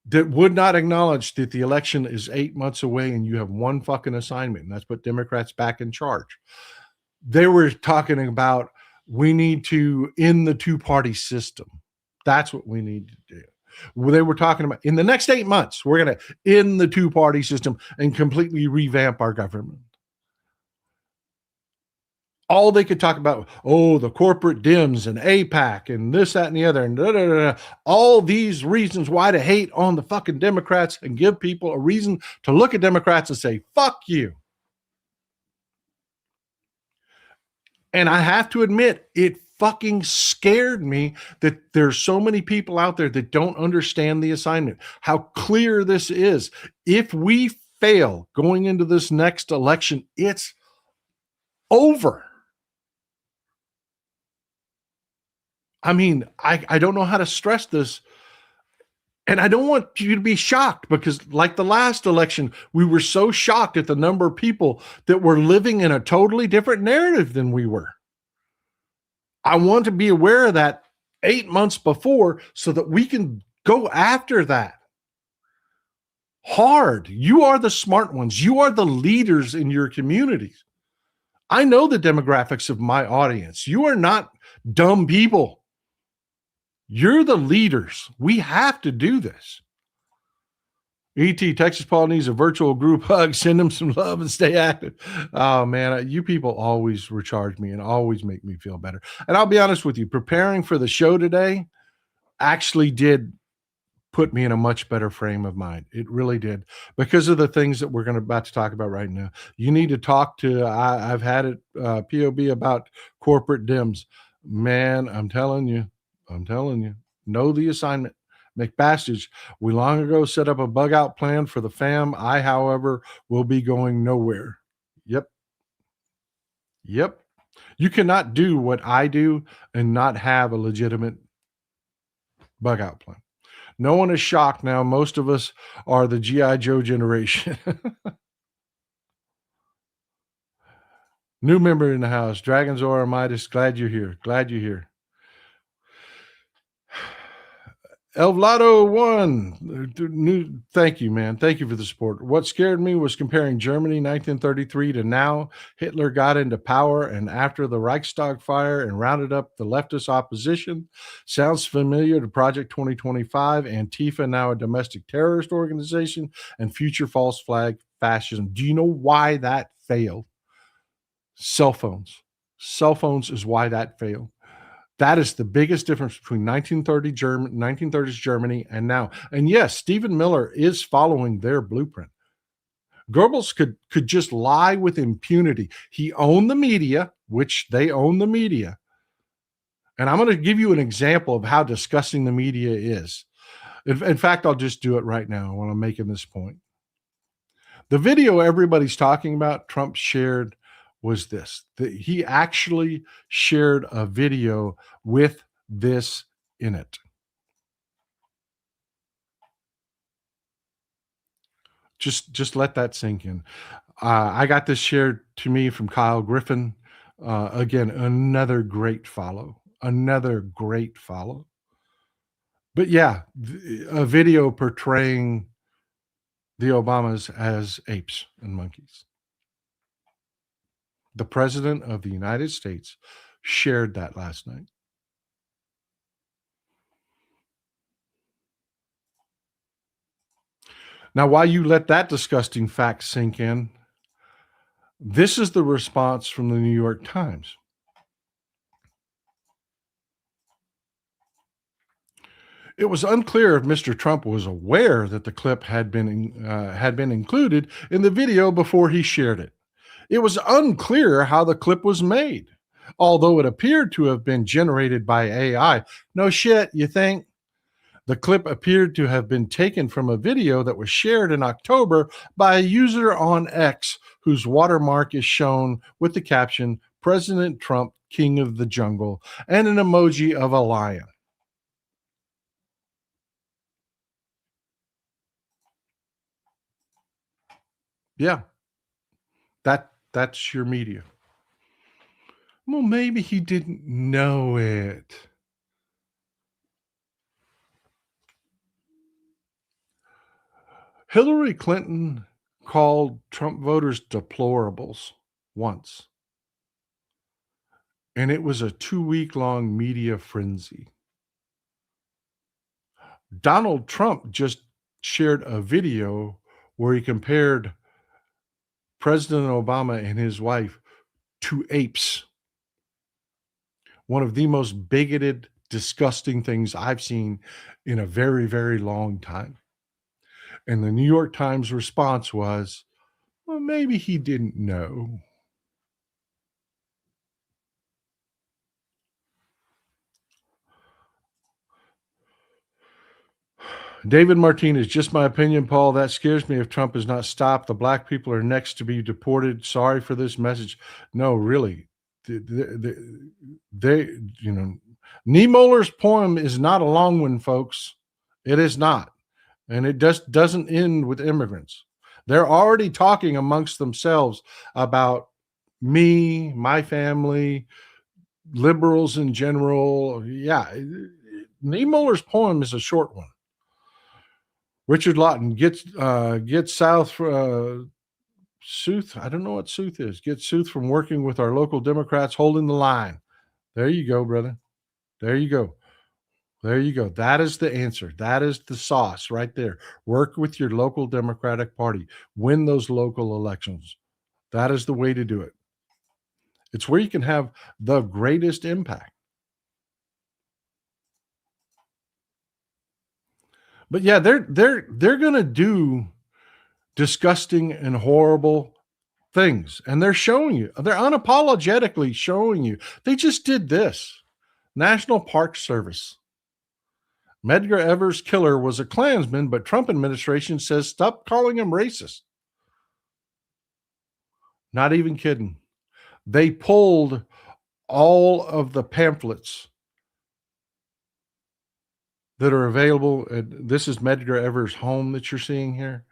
that would not acknowledge that the election is 8 months away and you have one fucking assignment, and that's put Democrats back in charge. They were talking about, we need to end the two-party system. That's what we need to do. They were talking about, in the next 8 months, we're going to end the two-party system and completely revamp our government. All they could talk about, oh, the corporate Dems and AIPAC and this, that, and the other, and da, da, da, da. All these reasons why to hate on the fucking Democrats and give people a reason to look at Democrats and say, fuck you. And I have to admit, it fucking scared me that there's so many people out there that don't understand the assignment, how clear this is. If we fail going into this next election, it's over. I mean, I don't know how to stress this. And I don't want you to be shocked, because like the last election, we were so shocked at the number of people that were living in a totally different narrative than we were. I want to be aware of that 8 months before so that we can go after that hard. You are the smart ones. You are the leaders in your communities. I know the demographics of my audience. You are not dumb people. You're the leaders. We have to do this. E.T. Texas Paul needs a virtual group hug. Send him some love and stay active. Oh, man, you people always recharge me and always make me feel better. And I'll be honest with you, preparing for the show today actually did put me in a much better frame of mind. It really did, because of the things that we're about to talk about right now. You need to talk to, I've had it POB about corporate Dems. Man, I'm telling you, know the assignment. McBastage, we long ago set up a bug out plan for the fam. I, however, will be going nowhere. Yep. You cannot do what I do and not have a legitimate bug out plan. No one is shocked now. Most of us are the G.I. Joe generation. New member in the house, Dragon's Aura Midas. Glad you're here. Elvlado 1, thank you, man. Thank you for the support. What scared me was comparing Germany 1933 to now. Hitler got into power, and after the Reichstag fire and rounded up the leftist opposition. Sounds familiar to Project 2025, Antifa, now a domestic terrorist organization, and future false flag fascism. Do you know why that failed? Cell phones. Cell phones is why that failed. That is the biggest difference between 1930s Germany and now. And yes, Stephen Miller is following their blueprint. Goebbels could just lie with impunity. He owned the media, which they own the media. And I'm going to give you an example of how disgusting the media is. In fact, I'll just do it right now when I'm making this point. The video everybody's talking about, Trump shared, was this. He actually shared a video with this in it. Just let that sink in. I got this shared to me from Kyle Griffin. Again, another great follow. But yeah, a video portraying the Obamas as apes and monkeys. The President of the United States shared that last night. Now, while you let that disgusting fact sink in, this is the response from the New York Times. It was unclear if Mr. Trump was aware that the clip had been included in the video before he shared it. It was unclear how the clip was made, although it appeared to have been generated by AI. No shit, you think? The clip appeared to have been taken from a video that was shared in October by a user on X whose watermark is shown with the caption, President Trump, King of the Jungle, and an emoji of a lion. Yeah, that's your media. Well, maybe he didn't know it. Hillary Clinton called Trump voters deplorables once, and it was a 2-week-long media frenzy. Donald Trump just shared a video where he compared President Obama and his wife to apes. One of the most bigoted, disgusting things I've seen in a very, very long time. And the New York Times response was, well, maybe he didn't know. David Martinez, just my opinion, Paul. That scares me if Trump is not stopped. The black people are next to be deported. Sorry for this message. No, really. They Niemöller's poem is not a long one, folks. It is not. And it just doesn't end with immigrants. They're already talking amongst themselves about me, my family, liberals in general. Yeah. Niemöller's poem is a short one. Richard Lawton gets South Sooth. I don't know what Sooth is. Get Sooth from working with our local Democrats holding the line. There you go, brother. There you go. There you go. That is the answer. That is the sauce right there. Work with your local Democratic Party. Win those local elections. That is the way to do it. It's where you can have the greatest impact. But yeah, they're going to do disgusting and horrible things, and they're showing you. They're unapologetically showing you. They just did this. National Park Service. Medgar Evers' killer was a Klansman, but Trump administration says stop calling him racist. Not even kidding. They pulled all of the pamphlets that are available. This is Medgar Evers' home that you're seeing here.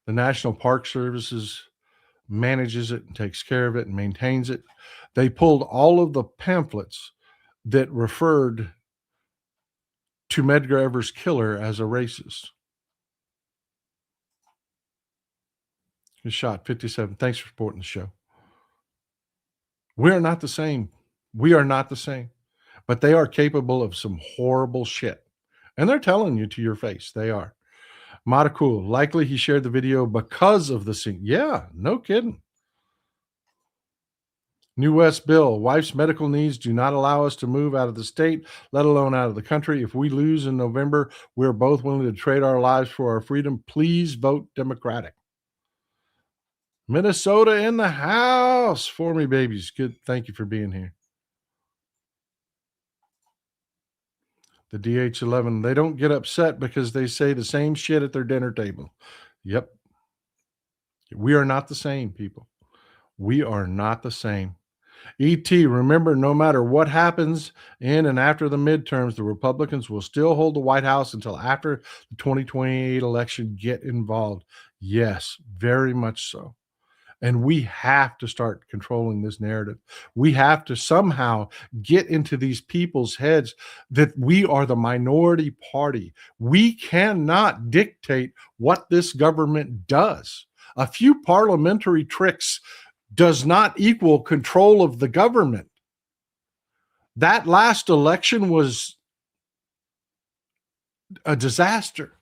The National Park Services manages it and takes care of it and maintains it. They pulled all of the pamphlets that referred to Medgar Evers' killer as a racist. His shot 57. Thanks for supporting the show. We are not the same. We are not the same. But they are capable of some horrible shit. And they're telling you to your face. They are. Madakul, likely he shared the video because of the scene. Yeah, no kidding. New West Bill, wife's medical needs do not allow us to move out of the state, let alone out of the country. If we lose in November, we're both willing to trade our lives for our freedom. Please vote Democratic. Minnesota in the house for me, babies. Good. Thank you for being here. The DH11, they don't get upset because they say the same shit at their dinner table. Yep. We are not the same, people. We are not the same. ET, remember, no matter what happens in and after the midterms, the Republicans will still hold the White House until after the 2028 election. Get involved. Yes, very much so. And we have to start controlling this narrative. We have to somehow get into these people's heads that we are the minority party. We cannot dictate what this government does. A few parliamentary tricks does not equal control of the government. That last election was a disaster.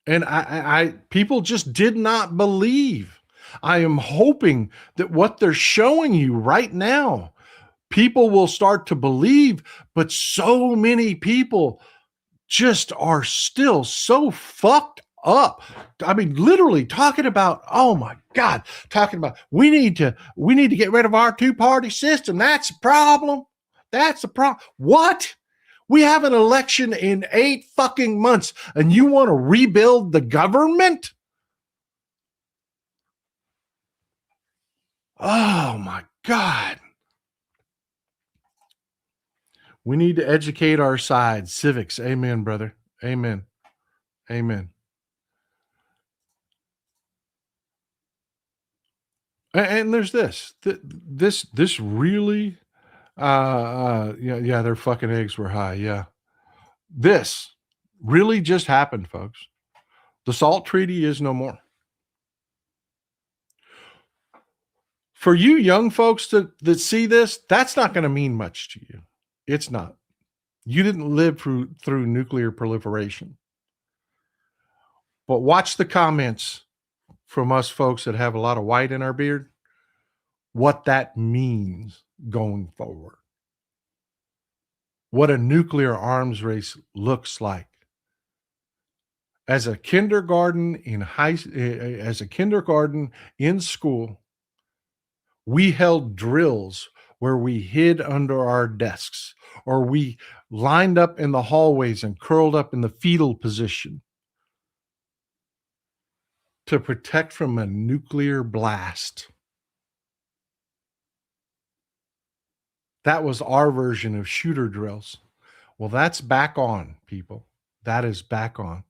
And I people just did not believe. I am hoping that what they're showing you right now, people will start to believe, but so many people just are still so fucked up. I mean, literally talking about, oh my God, talking about we need to get rid of our two-party system. That's a problem. That's a problem. What? We have an election in 8 fucking months and you want to rebuild the government? Oh my God. We need to educate our side. Civics. Amen, brother. Amen. Amen. And there's this. This really yeah, their fucking eggs were high. Yeah. This really just happened, folks. The SALT treaty is no more. For you young folks that see this, that's not going to mean much to you. It's not. You didn't live through nuclear proliferation. But watch the comments from us folks that have a lot of white in our beard, what that means going forward. What a nuclear arms race looks like. As a kindergarten in school, we held drills where we hid under our desks, or we lined up in the hallways and curled up in the fetal position to protect from a nuclear blast. That was our version of shooter drills. Well, that's back on, people. That is back on.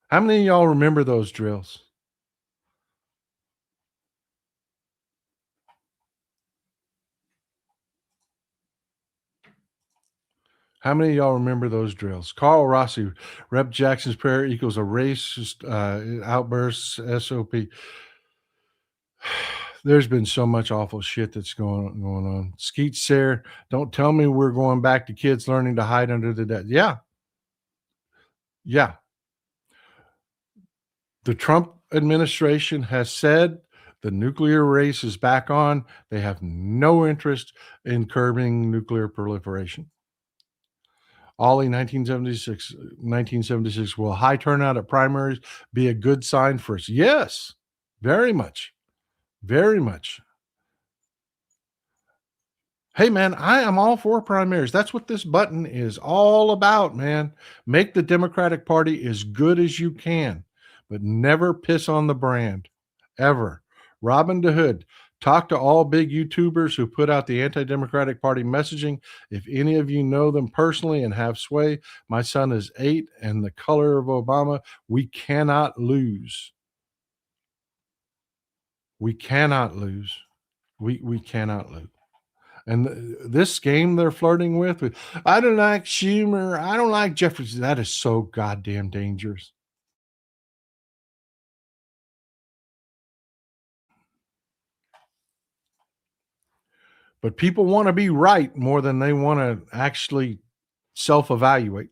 How many of y'all remember those drills? How many of y'all remember those drills? Carl Rossi, Rep. Jackson's prayer equals a racist outburst, SOP. There's been so much awful shit that's going on. Skeet Sayre, don't tell me we're going back to kids learning to hide under the desk. Yeah. Yeah. The Trump administration has said the nuclear race is back on. They have no interest in curbing nuclear proliferation. Ollie, 1976, will high turnout at primaries be a good sign for us? Yes, very much. Very much. Hey, man, I am all for primaries. That's what this button is all about, man. Make the Democratic Party as good as you can, but never piss on the brand, ever. Robin DeHood, talk to all big YouTubers who put out the anti-Democratic Party messaging. If any of you know them personally and have sway, my son is 8 and the color of Obama. We cannot lose. We cannot lose. We cannot lose. And this game they're flirting with, I don't like Schumer, I don't like Jefferson. That is so goddamn dangerous. But people want to be right more than they want to actually self-evaluate.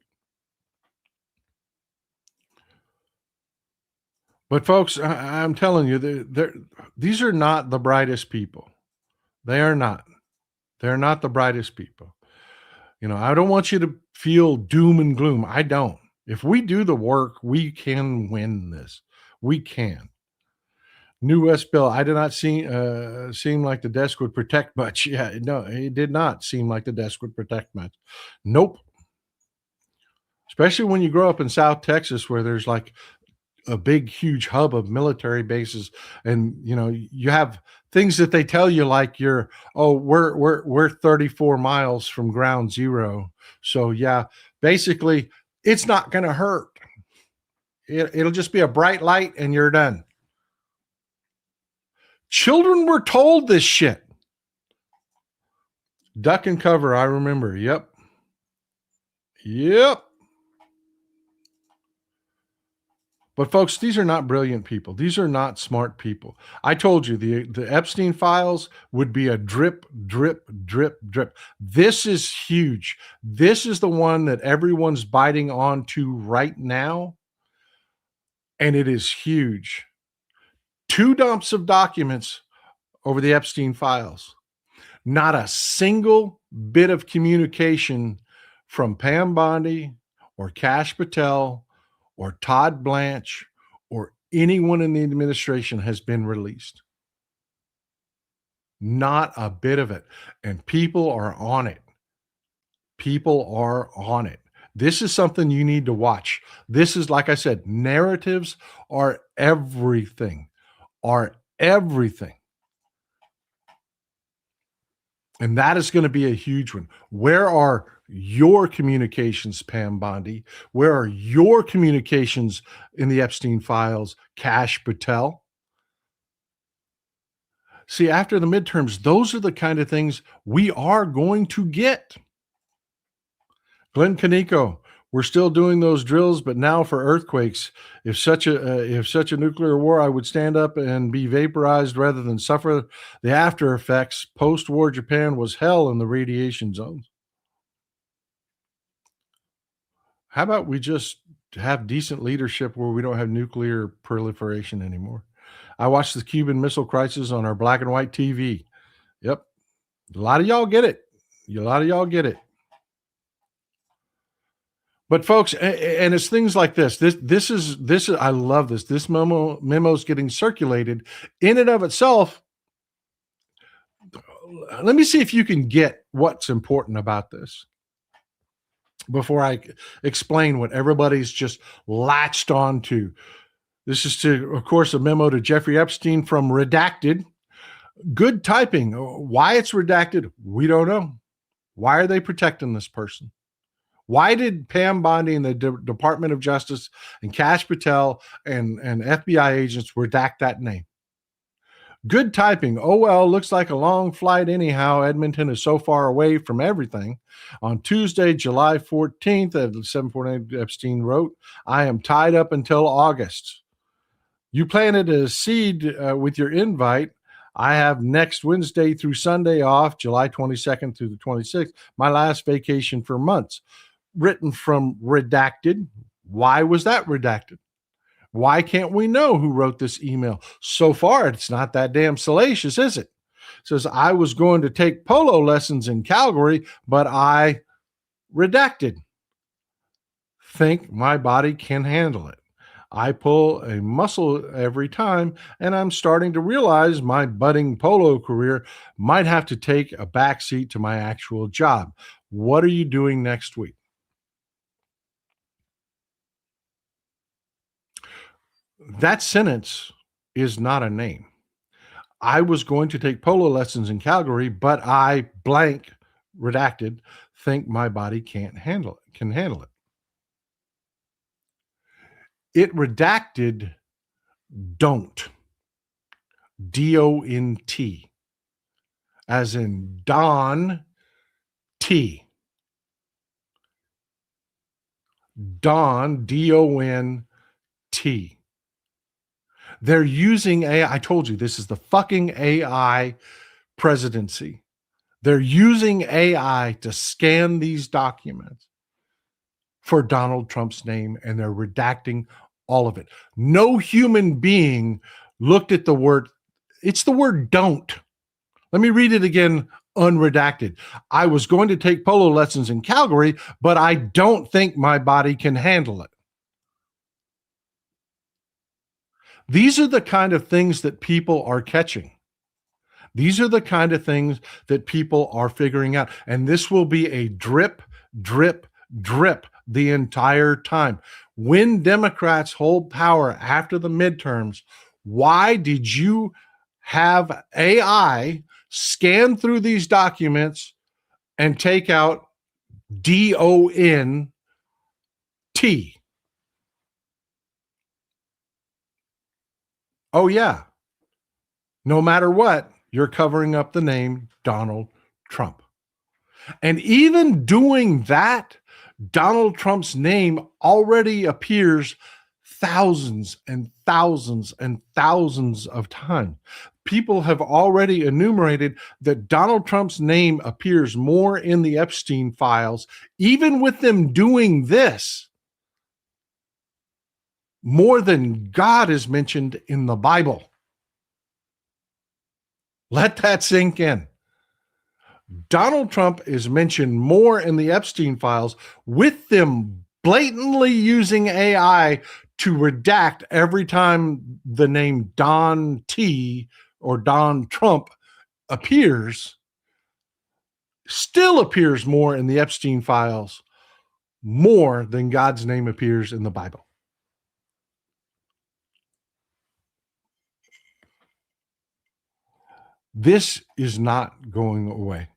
But folks, I'm telling you, these are not the brightest people. They are not. They're not the brightest people. You know, I don't want you to feel doom and gloom. I don't. If we do the work, we can win this. We can. New West bill. I did not seem like the desk would protect much. Yeah, no, it did not seem like the desk would protect much. Nope. Especially when you grow up in South Texas, where there's like a big, huge hub of military bases, and you know you have things that they tell you like we're 34 miles from ground zero. So yeah, basically, it's not going to hurt. It'll just be a bright light, and you're done. Children were told this shit. Duck and cover, I remember. Yep. But folks, these are not brilliant people. These are not smart people. I told you the Epstein files would be a drip, drip, drip, drip. This is huge. This is the one that everyone's biting onto right now. and it is huge. 2 dumps of documents over the Epstein files. Not a single bit of communication from Pam Bondi or Kash Patel or Todd Blanche or anyone in the administration has been released. Not a bit of it. And people are on it. People are on it. This is something you need to watch. This is, like I said, narratives are everything, are everything. And that is going to be a huge one. Where are your communications, Pam Bondi? Where are your communications in the Epstein files, Kash Patel? See, after the midterms, those are the kind of things we are going to get. Glenn Kaneko, we're still doing those drills, but now for earthquakes. If such a nuclear war, I would stand up and be vaporized rather than suffer the after effects. Post-war Japan was hell in the radiation zones. How about we just have decent leadership where we don't have nuclear proliferation anymore? I watched the Cuban Missile Crisis on our black and white TV. Yep. A lot of y'all get it. A lot of y'all get it. But folks, and it's things like this. This is I love this. This memo's getting circulated in and of itself. Let me see if you can get what's important about this before I explain what everybody's just latched on to. This is of course, a memo to Jeffrey Epstein from Redacted. Good typing. Why it's redacted, we don't know. Why are they protecting this person? Why did Pam Bondi and the Department of Justice and Kash Patel and FBI agents redact that name? Good typing. Oh, well, looks like a long flight anyhow. Edmonton is so far away from everything. On Tuesday, July 14th at 7:49, Epstein wrote, I am tied up until August. You planted a seed with your invite. I have next Wednesday through Sunday off, July 22nd through the 26th, my last vacation for months. Written from Redacted. Why was that redacted? Why can't we know who wrote this email? So far, it's not that damn salacious, is it? It says, I was going to take polo lessons in Calgary, but I redacted. Think my body can handle it. I pull a muscle every time, and I'm starting to realize my budding polo career might have to take a backseat to my actual job. What are you doing next week? That sentence is not a name. I was going to take polo lessons in Calgary, but I blank redacted think my body can handle it. It redacted don't. D-O-N-T. As in Don T. Don, D-O-N-T. They're using AI. I told you, this is the fucking AI presidency. They're using AI to scan these documents for Donald Trump's name, and they're redacting all of it. No human being looked at the word. It's the word don't. Let me read it again, unredacted. I was going to take polo lessons in Calgary, but I don't think my body can handle it. These are the kind of things that people are catching. These are the kind of things that people are figuring out. And this will be a drip, drip, drip the entire time. When Democrats hold power after the midterms, why did you have AI scan through these documents and take out D-O-N-T? Oh, yeah. No matter what, you're covering up the name Donald Trump. And even doing that, Donald Trump's name already appears thousands and thousands and thousands of times. People have already enumerated that Donald Trump's name appears more in the Epstein files, even with them doing this, more than God is mentioned in the Bible. Let that sink in. Donald Trump is mentioned more in the Epstein files, with them blatantly using AI to redact every time the name Don T or Don Trump appears, still appears more in the Epstein files, more than God's name appears in the Bible. This is not going away.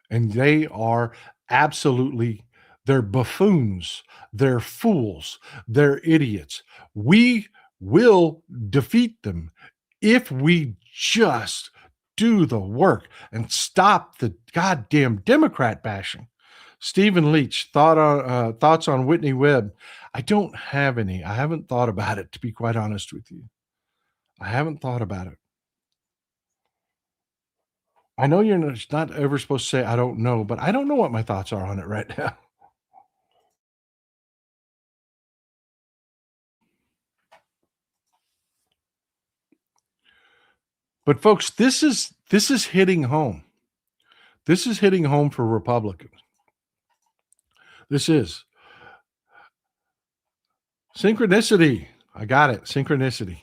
And they are absolutely, they're buffoons, they're fools, they're idiots. We will defeat them if we just do the work and stop the goddamn Democrat bashing. Stephen Leach, thoughts on Whitney Webb. I don't have any. I haven't thought about it, to be quite honest with you. I haven't thought about it. I know you're not ever supposed to say, I don't know, but I don't know what my thoughts are on it right now. But folks, this is hitting home. This is hitting home for Republicans. This is synchronicity. I got it. Synchronicity.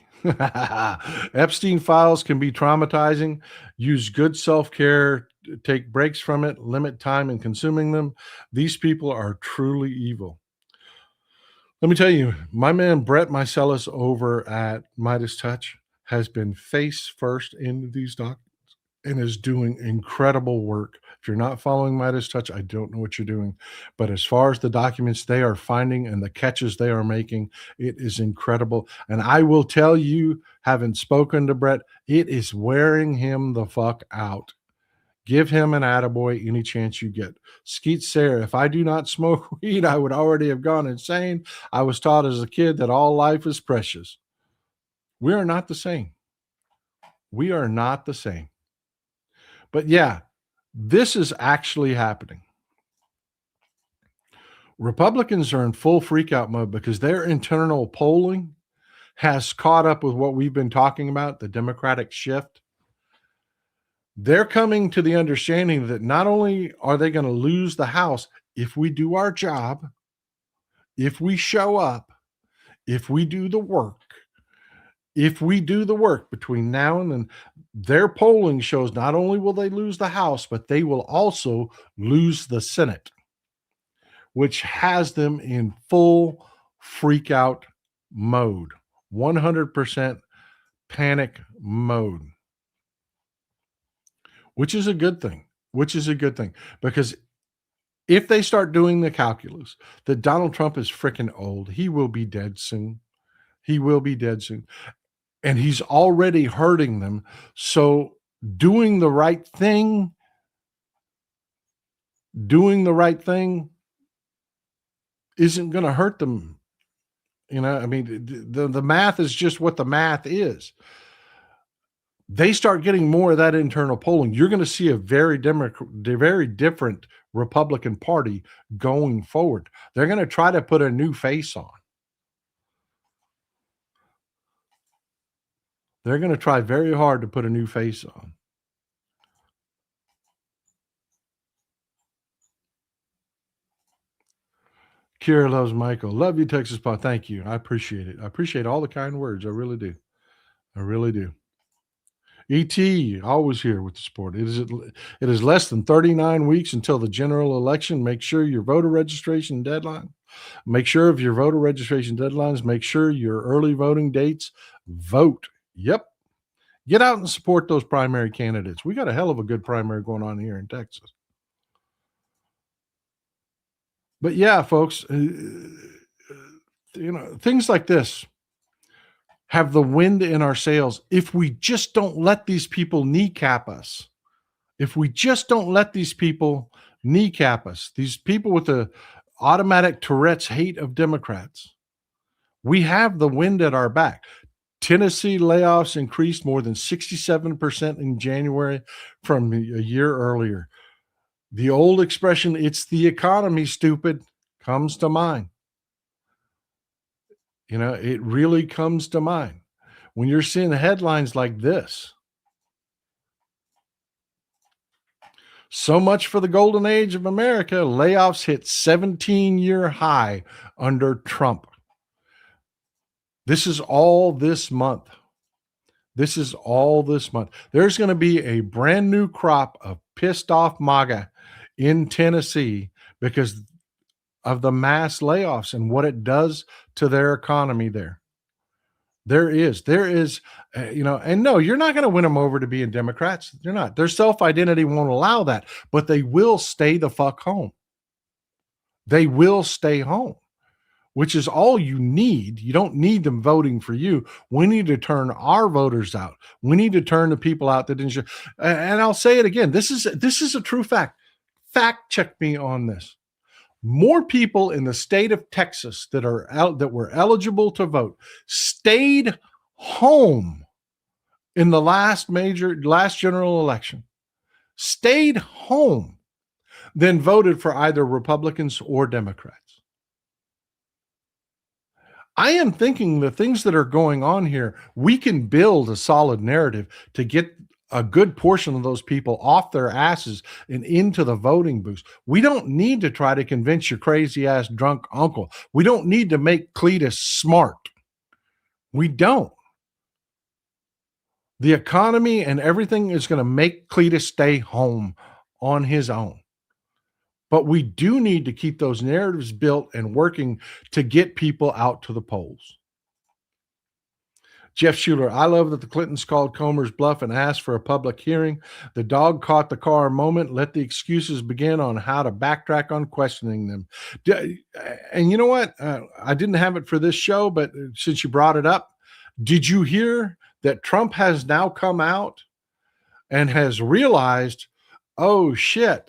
Epstein files can be traumatizing. Use good self-care, take breaks from it, limit time in consuming them. These people are truly evil. Let me tell you, my man Brett Meiselas over at Midas Touch has been face first into these documents and is doing incredible work. If you're not following Midas Touch, I don't know what you're doing. But as far as the documents they are finding and the catches they are making, it is incredible. And I will tell you, having spoken to Brett, it is wearing him the fuck out. Give him an attaboy any chance you get. Skeet Sayre, if I do not smoke weed, I would already have gone insane. I was taught as a kid that all life is precious. We are not the same. We are not the same. But yeah, this is actually happening. Republicans are in full freakout mode because their internal polling has caught up with what we've been talking about, the Democratic shift. They're coming to the understanding that not only are they going to lose the House, if we do our job, if we show up, if we do the work, between now and then, their polling shows not only will they lose the House, but they will also lose the Senate, which has them in full freak out mode, 100% panic mode, which is a good thing, because if they start doing the calculus that Donald Trump is freaking old, he will be dead soon. And he's already hurting them. So doing the right thing isn't going to hurt them. I mean, the math is just what the math is. They start getting more of that internal polling, you're going to see a very different Republican Party going forward. They're going to try to put a new face on. They're going to try very hard to put a new face on. Kira loves Michael. Love you, Texas Pod. Thank you. I appreciate it. I appreciate all the kind words. I really do. ET, always here with the support. It is less than 39 weeks until the general election. Make sure your voter registration deadline. Make sure of your voter registration deadlines. Make sure your early voting dates. Vote. Yep. Get out and support those primary candidates. We got a hell of a good primary going on here in Texas. But yeah, folks, things like this have the wind in our sails if we just don't let these people kneecap us. These people with the automatic Tourette's hate of Democrats, we have the wind at our back. Tennessee layoffs increased more than 67% in January from a year earlier. The old expression, it's the economy, stupid, comes to mind. it really comes to mind when you're seeing headlines like this. So much for the golden age of America. Layoffs hit 17-year high under Trump. This is all this month. This is all this month. There's going to be a brand new crop of pissed off MAGA in Tennessee because of the mass layoffs and what it does to their economy there. There is, and no, you're not going to win them over to being Democrats. They're not. Their self-identity won't allow that, but they will stay the fuck home. They will stay home, which is all you need. You don't need them voting for you. We need to turn our voters out. We need to turn the people out that didn't. And I'll say it again. This is a true fact. Fact check me on this. More people in the state of Texas that were eligible to vote stayed home in the last general election, stayed home, than voted for either Republicans or Democrats. I am thinking the things that are going on here, we can build a solid narrative to get a good portion of those people off their asses and into the voting booths. We don't need to try to convince your crazy ass drunk uncle. We don't need to make Cletus smart. We don't. The economy and everything is going to make Cletus stay home on his own. But we do need to keep those narratives built and working to get people out to the polls. Jeff Schuler, I love that the Clintons called Comer's bluff and asked for a public hearing. The dog caught the car moment. Let the excuses begin on how to backtrack on questioning them. And you know what? I didn't have it for this show, but since you brought it up, did you hear that Trump has now come out and has realized, oh shit,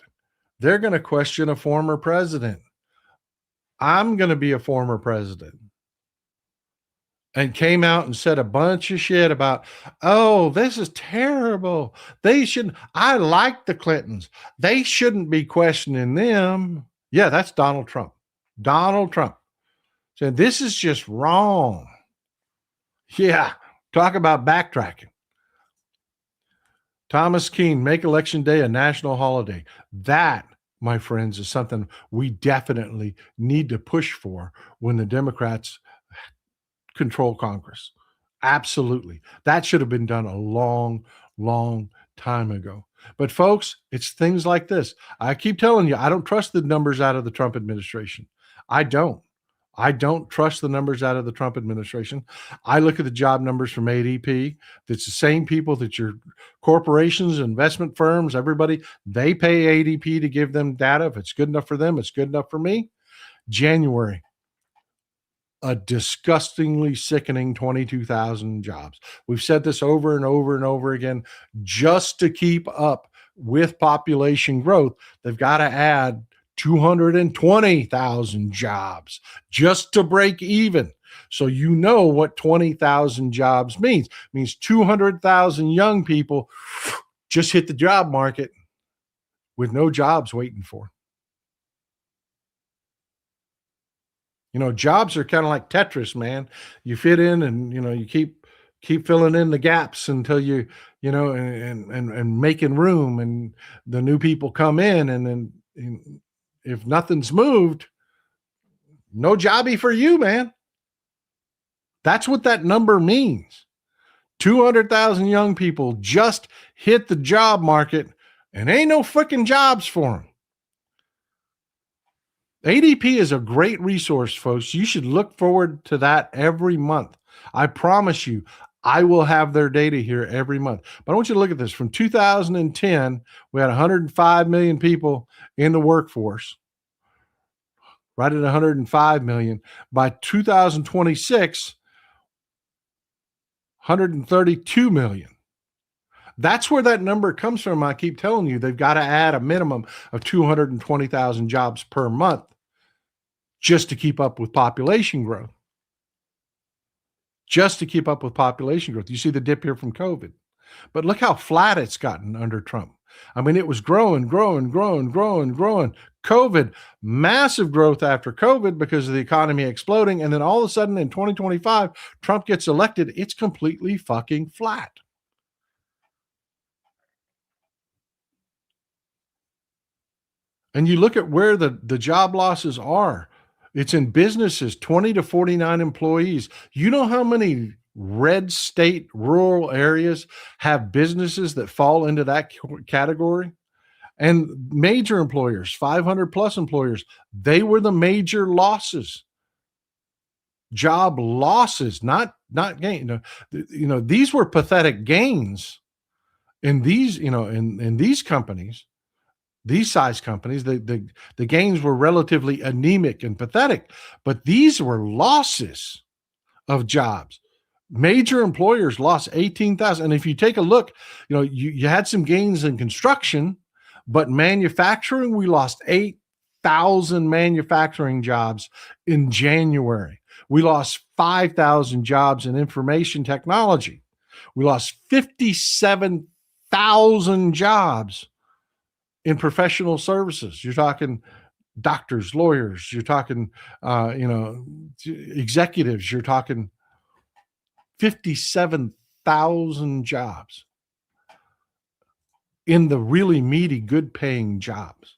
they're going to question a former president. I'm going to be a former president. And came out and said a bunch of shit about, oh, this is terrible. I like the Clintons. They shouldn't be questioning them. Yeah, that's Donald Trump. Donald Trump said, this is just wrong. Yeah, talk about backtracking. Thomas Keene, make Election Day a national holiday. That, my friends, is something we definitely need to push for when the Democrats control Congress. Absolutely. That should have been done a long, long time ago. But folks, it's things like this. I keep telling you, I don't trust the numbers out of the Trump administration. I don't trust the numbers out of the Trump administration. I look at the job numbers from ADP. It's the same people that your corporations, investment firms, everybody, they pay ADP to give them data. If it's good enough for them, it's good enough for me. January, a disgustingly sickening 22,000 jobs. We've said this over and over and over again. Just to keep up with population growth, they've got to add 220,000 jobs just to break even. So you know what 20,000 jobs means. It means 200,000 young people just hit the job market with no jobs waiting for. Jobs are kind of like Tetris, man. You fit in and, you keep filling in the gaps until and making room, and the new people come in, and then if nothing's moved, no jobby for you, man. That's what that number means. 200,000 young people just hit the job market and ain't no freaking jobs for them. ADP is a great resource, folks. You should look forward to that every month. I promise you, I will have their data here every month. But I want you to look at this. From 2010, we had 105 million people in the workforce, right at 105 million. By 2026, 132 million. That's where that number comes from. I keep telling you, they've got to add a minimum of 220,000 jobs per month just to keep up with population growth. Just to keep up with population growth. You see the dip here from COVID. But look how flat it's gotten under Trump. I mean, it was growing. COVID, massive growth after COVID because of the economy exploding. And then all of a sudden in 2025, Trump gets elected. It's completely fucking flat. And you look at where the job losses are. It's in businesses, 20 to 49 employees. You know how many red state rural areas have businesses that fall into that category? And major employers, 500 plus employers, they were the major losses. Job losses, not gain. These were pathetic gains in these, in these companies. These size companies, the gains were relatively anemic and pathetic, but these were losses of jobs. Major employers lost 18,000. And if you take a look, you had some gains in construction, but manufacturing, we lost 8,000 manufacturing jobs in January. We lost 5,000 jobs in information technology. We lost 57,000 jobs in professional services. You're talking doctors, lawyers, you're talking, executives, you're talking 57,000 jobs in the really meaty, good paying jobs.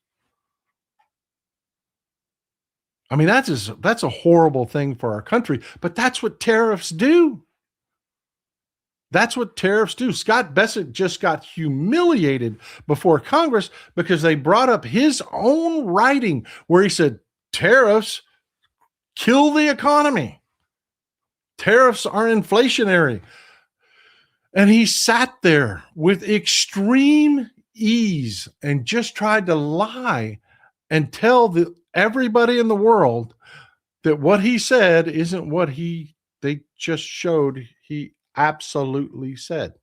I mean, that's a horrible thing for our country, but that's what tariffs do. That's what tariffs do. Scott Bessent just got humiliated before Congress because they brought up his own writing where he said tariffs kill the economy. Tariffs are inflationary. And he sat there with extreme ease and just tried to lie and tell everybody in the world that what he said isn't what they just showed he absolutely said.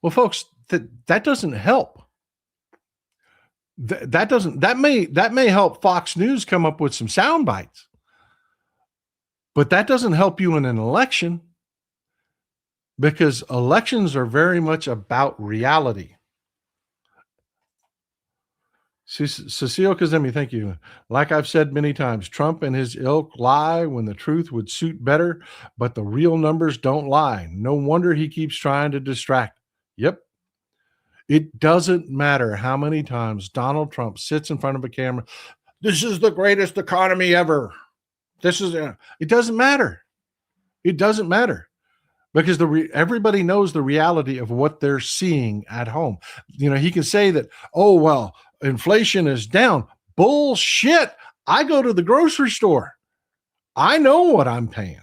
Well, folks, that doesn't help. That may help Fox News come up with some sound bites, but that doesn't help you in an election, because elections are very much about reality. Cecile Kazemi, thank you. Like I've said many times, Trump and his ilk lie when the truth would suit better, but the real numbers don't lie. No wonder he keeps trying to distract. Yep. It doesn't matter how many times Donald Trump sits in front of a camera. This is the greatest economy ever. It doesn't matter. It doesn't matter. Because everybody knows the reality of what they're seeing at home. He can say that, oh, well, inflation is down. Bullshit. I go to the grocery store. I know what I'm paying.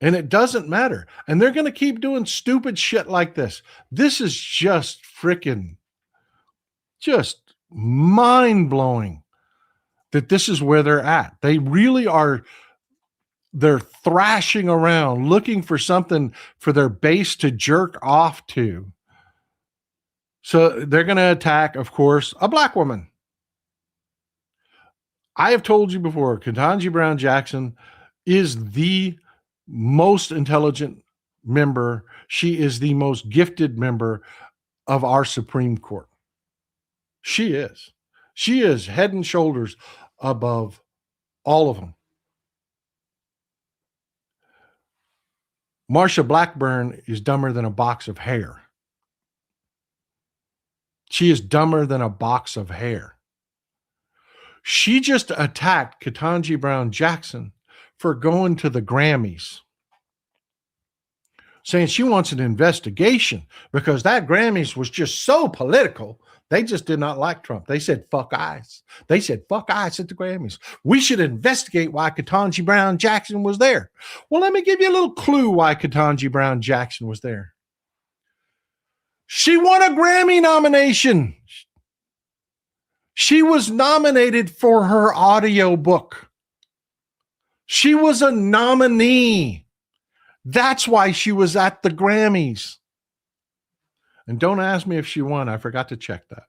And it doesn't matter. And they're going to keep doing stupid shit like this. This is just mind-blowing that this is where they're at. They really are. They're thrashing around looking for something for their base to jerk off to. So they're going to attack, of course, a black woman. I have told you before, Ketanji Brown Jackson is the most intelligent member. She is the most gifted member of our Supreme Court. She is. She is head and shoulders above all of them. Marsha Blackburn is dumber than a box of hair. She is dumber than a box of hair. She just attacked Ketanji Brown Jackson for going to the Grammys, saying she wants an investigation because that Grammys was just so political. They just did not like Trump. They said, fuck eyes. They said, fuck eyes at the Grammys. We should investigate why Ketanji Brown Jackson was there. Well, let me give you a little clue why Ketanji Brown Jackson was there. She won a Grammy nomination. She was nominated for her audio book. She was a nominee. That's why she was at the Grammys. And don't ask me if she won. I forgot to check that.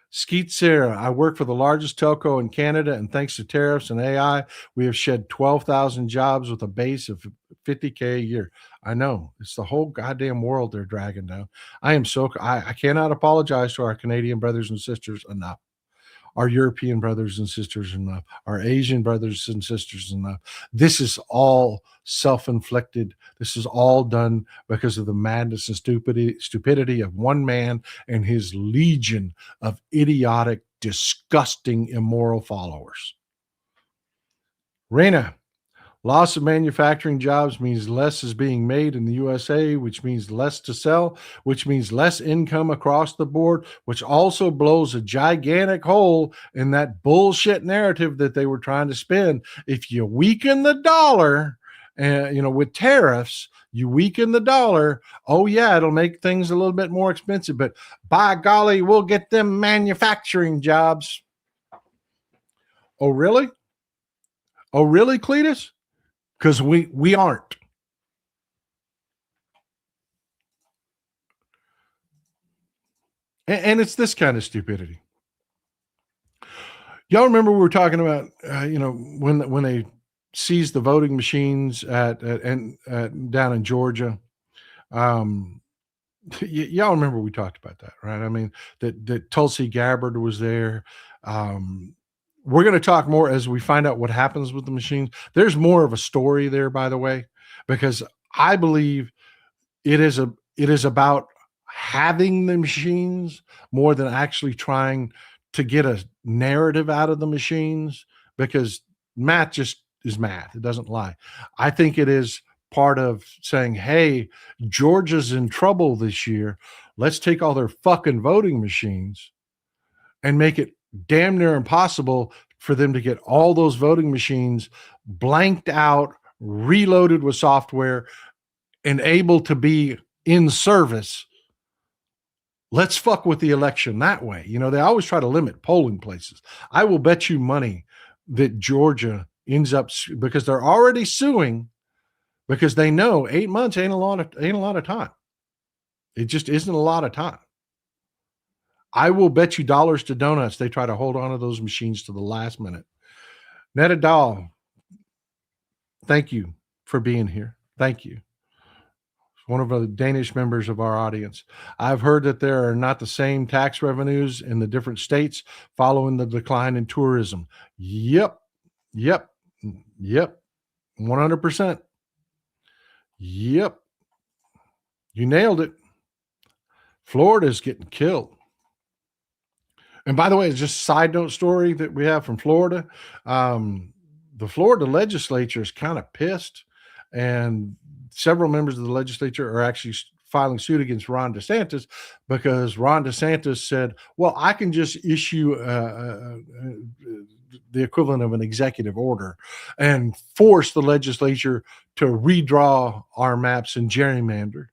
Skeet Sarah, I work for the largest telco in Canada, and thanks to tariffs and AI, we have shed 12,000 jobs with a base of 50K a year. I know. It's the whole goddamn world they're dragging down. I cannot apologize to our Canadian brothers and sisters enough, our European brothers and sisters enough, our Asian brothers and sisters enough. This is all self-inflicted. This is all done because of the madness and stupidity of one man and his legion of idiotic, disgusting, immoral followers. Rena, loss of manufacturing jobs means less is being made in the USA, which means less to sell, which means less income across the board, which also blows a gigantic hole in that bullshit narrative that they were trying to spin. If you weaken the dollar, with tariffs, you weaken the dollar. Oh yeah, it'll make things a little bit more expensive, but by golly, we'll get them manufacturing jobs. Oh really? Oh really, Cletus? Because we aren't. And it's this kind of stupidity. Y'all remember we were talking about, when they seized the voting machines down in Georgia. Y'all remember we talked about that, right? I mean, that Tulsi Gabbard was there. We're going to talk more as we find out what happens with the machines. There's more of a story there, by the way, because I believe it is about having the machines more than actually trying to get a narrative out of the machines, because Matt just is mad. It doesn't lie. I think it is part of saying, hey, Georgia's in trouble this year. Let's take all their fucking voting machines and make it damn near impossible for them to get all those voting machines blanked out, reloaded with software, and able to be in service. Let's fuck with the election that way. They always try to limit polling places. I will bet you money that Georgia ends up, because they're already suing, because they know 8 months ain't a lot of time. It just isn't a lot of time. I will bet you dollars to donuts they try to hold on to those machines to the last minute. Netadal, thank you for being here. Thank you. One of the Danish members of our audience. I've heard that there are not the same tax revenues in the different states following the decline in tourism. Yep. 100%. Yep. You nailed it. Florida's getting killed. And by the way, it's just a side note story that we have from Florida. The Florida legislature is kind of pissed, and several members of the legislature are actually filing suit against Ron DeSantis, because Ron DeSantis said, well, I can just issue the equivalent of an executive order and force the legislature to redraw our maps and gerrymander.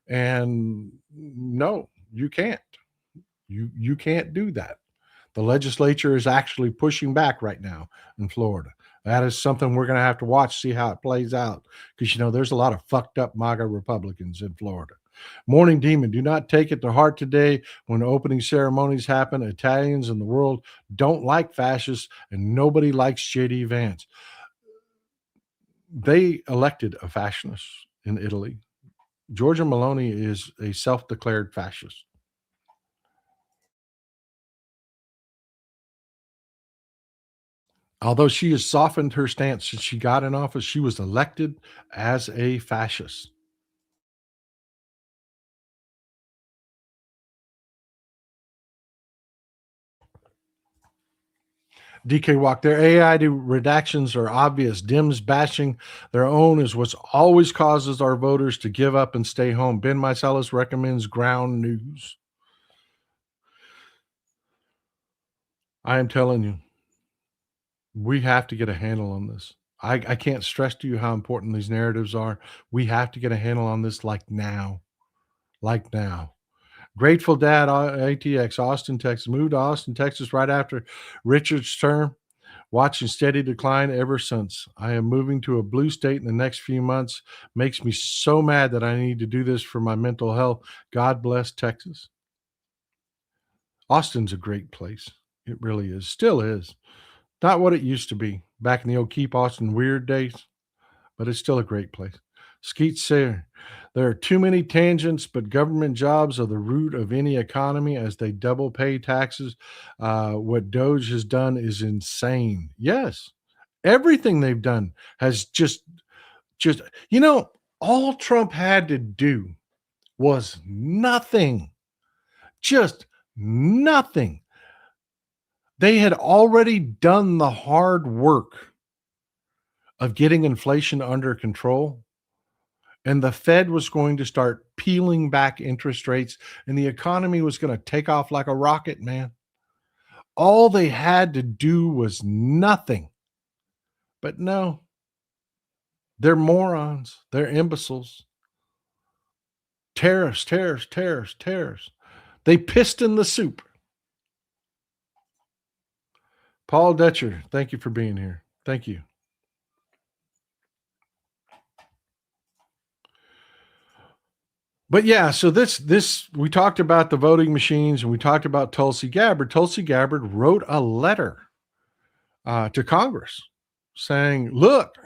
And no, you can't. You can't do that. The legislature is actually pushing back right now in Florida. That is something we're going to have to watch, see how it plays out, because, there's a lot of fucked up MAGA Republicans in Florida. Morning Demon, do not take it to heart today when opening ceremonies happen. Italians in the world don't like fascists, and nobody likes J.D. Vance. They elected a fascist in Italy. Giorgia Meloni is a self-declared fascist. Although she has softened her stance since she got in office, she was elected as a fascist. DK Walk, their AI redactions are obvious. Dems bashing their own is what's always causes our voters to give up and stay home. Ben Mycelis recommends ground news. I am telling you, we have to get a handle on this. I can't stress to you how important these narratives are. We have to get a handle on this like now. Like now. Grateful Dad, ATX, Austin, Texas. Moved to Austin, Texas right after Richard's term. Watching steady decline ever since. I am moving to a blue state in the next few months. Makes me so mad that I need to do this for my mental health. God bless Texas. Austin's a great place. It really is. Still is. Not what it used to be back in the old Keep Austin Weird days, but it's still a great place. Skeet Sayer, there are too many tangents, but government jobs are the root of any economy as they double pay taxes. What Doge has done is insane. Yes, everything they've done has just, all Trump had to do was nothing, just nothing. They had already done the hard work of getting inflation under control, and the Fed was going to start peeling back interest rates, and the economy was going to take off like a rocket, man. All they had to do was nothing. But no, they're morons. They're imbeciles. Tariffs, tariffs, tariffs, tariffs. They pissed in the soup. Paul Dutcher, thank you for being here. Thank you. But yeah, so this we talked about the voting machines and we talked about Tulsi Gabbard. Tulsi Gabbard wrote a letter to Congress saying, "Look,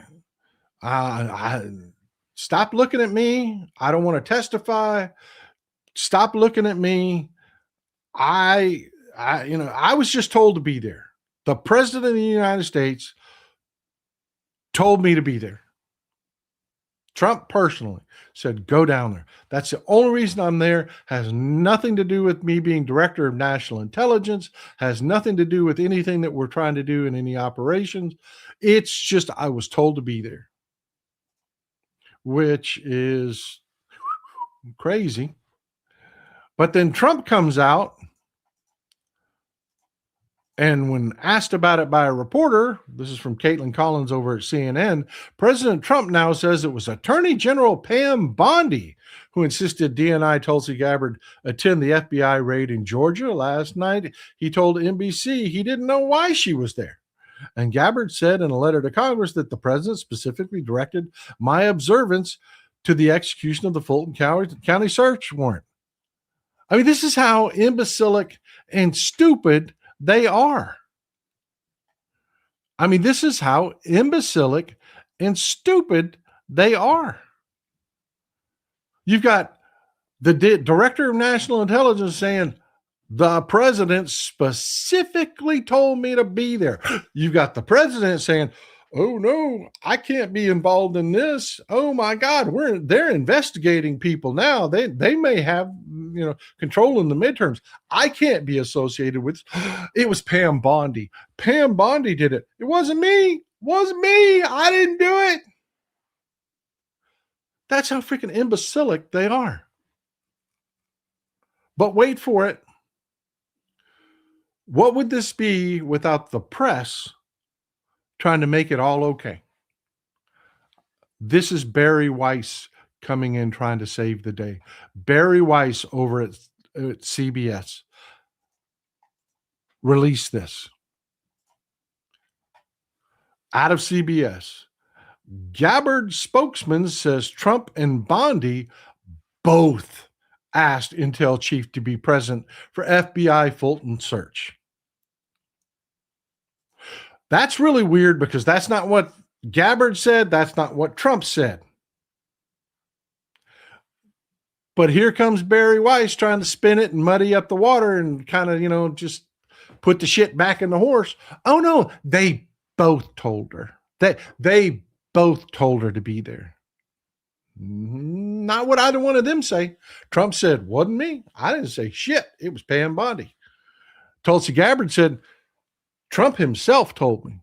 stop looking at me. I don't want to testify. Stop looking at me. I was just told to be there. The president of the United States told me to be there. Trump personally said, go down there. That's the only reason I'm there. Has nothing to do with me being director of national intelligence, has nothing to do with anything that we're trying to do in any operations. It's just, I was told to be there," which is crazy. But then Trump comes out, and when asked about it by a reporter, this is from Caitlin Collins over at CNN, President Trump now says it was Attorney General Pam Bondi who insisted DNI Tulsi Gabbard attend the FBI raid in Georgia last night. He told NBC he didn't know why she was there. And Gabbard said in a letter to Congress that the president specifically directed my observance to the execution of the Fulton County search warrant. I mean, this is how imbecilic and stupid they are. I mean, this is how imbecilic and stupid they are. You've got the director of national intelligence saying, the president specifically told me to be there. You've got the president saying, oh no, I can't be involved in this. Oh my God, they're investigating people now. They may have, control in the midterms. I can't be associated with. It was Pam Bondi. Pam Bondi did it. It wasn't me. Wasn't me. I didn't do it. That's how freaking imbecilic they are. But wait for it. What would this be without the press trying to make it all okay? This is Barry Weiss coming in trying to save the day. Barry Weiss over at CBS released this. Out of CBS, Gabbard spokesman says Trump and Bondi both asked Intel chief to be present for FBI Fulton search. That's really weird because that's not what Gabbard said. That's not what Trump said. But here comes Barry Weiss trying to spin it and muddy up the water and kind of, just put the shit back in the horse. Oh no, they both told her. They both told her to be there. Not what either one of them say. Trump said, wasn't me. I didn't say shit. It was Pam Bondi. Tulsi Gabbard said, Trump himself told me.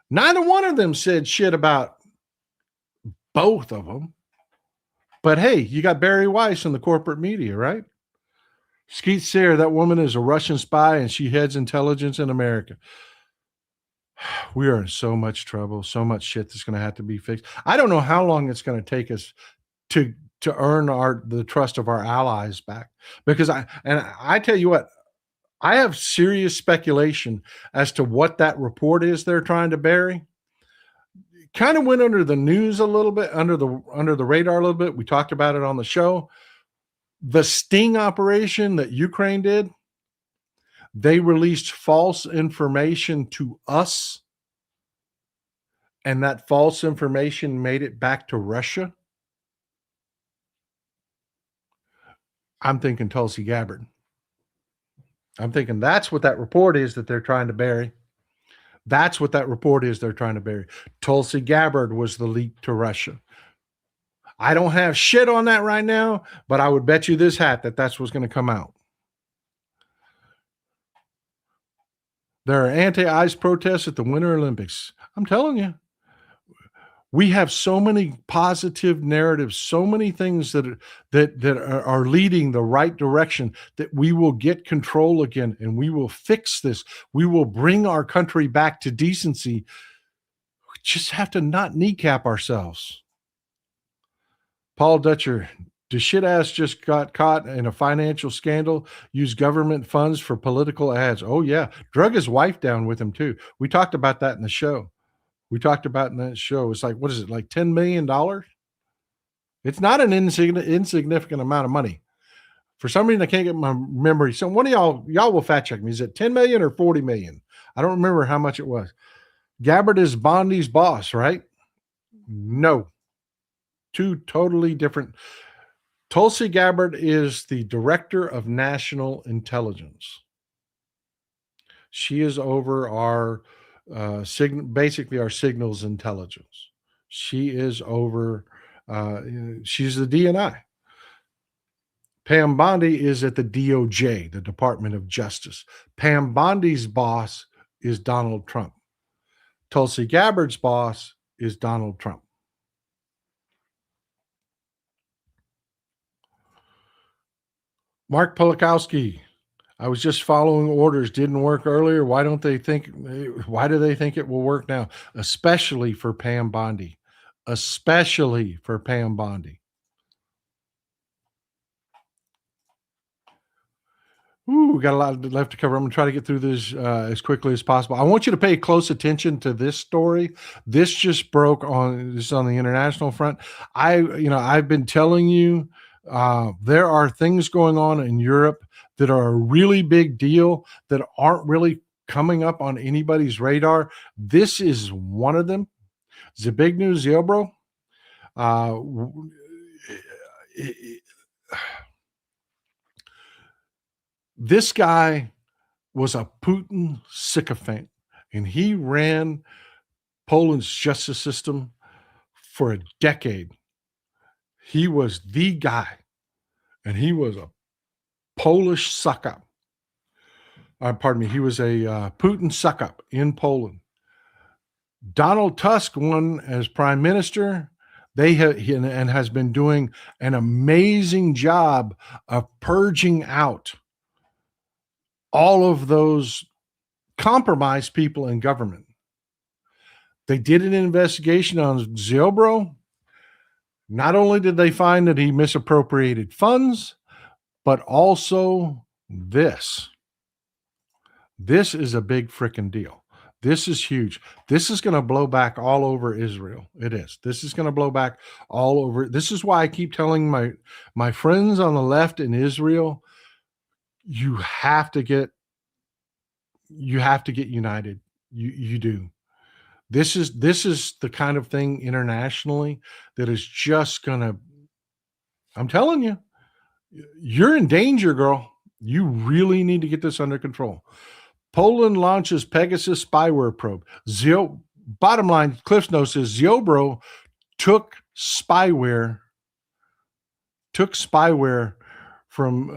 Neither one of them said shit about both of them. But hey, you got Barry Weiss in the corporate media, right? Skeet Sayer, that woman is a Russian spy and she heads intelligence in America. We are in so much trouble, so much shit that's going to have to be fixed. I don't know how long it's going to take us to earn the trust of our allies back. Because I tell you what, I have serious speculation as to what that report is they're trying to bury. Kind of went under the news a little bit, under the radar a little bit. We talked about it on the show. The sting operation that Ukraine did, They released false information to us, and that false information made it back to Russia. I'm thinking Tulsi Gabbard. I'm thinking that's what that report is that they're trying to bury. That's what that report is they're trying to bury. Tulsi Gabbard was the leak to Russia. I don't have shit on that right now, but I would bet you this hat that that's what's going to come out. There are anti-ICE protests at the Winter Olympics. I'm telling you. We have so many positive narratives, so many things that are leading the right direction that we will get control again and we will fix this. We will bring our country back to decency. We just have to not kneecap ourselves. Paul Dutcher, the shit ass just got caught in a financial scandal, used government funds for political ads. Oh, yeah. Drug his wife down with him, too. We talked about that in the show. It's like, what is it, like $10 million? It's not an insignificant amount of money. For some reason, I can't get my memory. So one of y'all will fact check me. Is it 10 million or 40 million? I don't remember how much it was. Gabbard is Bondi's boss, right? No. Two totally different. Tulsi Gabbard is the director of national intelligence. She is over our basically our signals intelligence. She is over, she's the DNI. Pam Bondi is at the DOJ, the Department of Justice. Pam Bondi's boss is Donald Trump. Tulsi Gabbard's boss is Donald Trump. Mark Filipkowski, I was just following orders. Didn't work earlier. Why do they think it will work now? Especially for Pam Bondi. Especially for Pam Bondi. Ooh, we got a lot left to cover. I'm going to try to get through this as quickly as possible. I want you to pay close attention to this story. This just broke on the international front. I've been telling you there are things going on in Europe that are a really big deal that aren't really coming up on anybody's radar. This is one of them. The big news, bro. This guy was a Putin sycophant, and he ran Poland's justice system for a decade. He was the guy, and he was a Polish suck-up. He was a Putin suck-up in Poland. Donald Tusk won as prime minister. And has been doing an amazing job of purging out all of those compromised people in government. They did an investigation on Ziobro. Not only did they find that he misappropriated funds, but also this. This is a big freaking deal. This is huge. This is going to blow back all over Israel. It is. This is going to blow back all over. This is why I keep telling my friends on the left in Israel, you have to get united. You do. This is the kind of thing internationally that is just going to, I'm telling you, you're in danger, girl. You really need to get this under control. Poland launches Pegasus spyware probe. Bottom line, Cliff's Notes is Ziobro took spyware from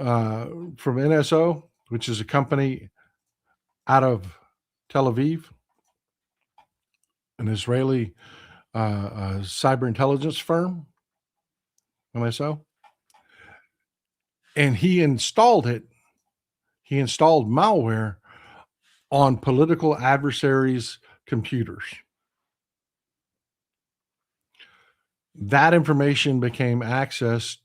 NSO, which is a company out of Tel Aviv, an Israeli cyber intelligence firm, NSO, and he installed it. He installed malware on political adversaries' computers. That information became access,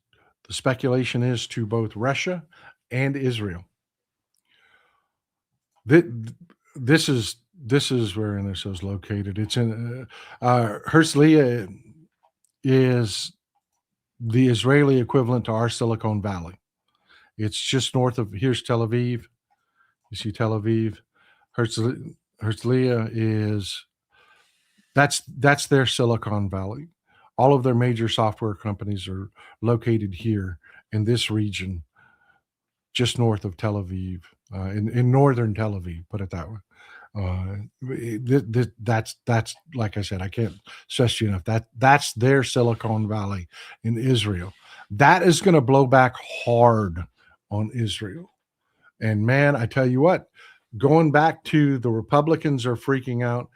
the speculation is, to both Russia and Israel. This is where NSO is located. It's in Herzliya is the Israeli equivalent to our Silicon Valley. It's just north of, here's Tel Aviv. You see Tel Aviv. Herzliya is that's their Silicon Valley. All of their major software companies are located here in this region, just north of Tel Aviv, in northern Tel Aviv. Put it that way. That's like I said, I can't stress you enough. That's their Silicon Valley in Israel. That is going to blow back hard on Israel. And man, I tell you what, going back to the Republicans are freaking out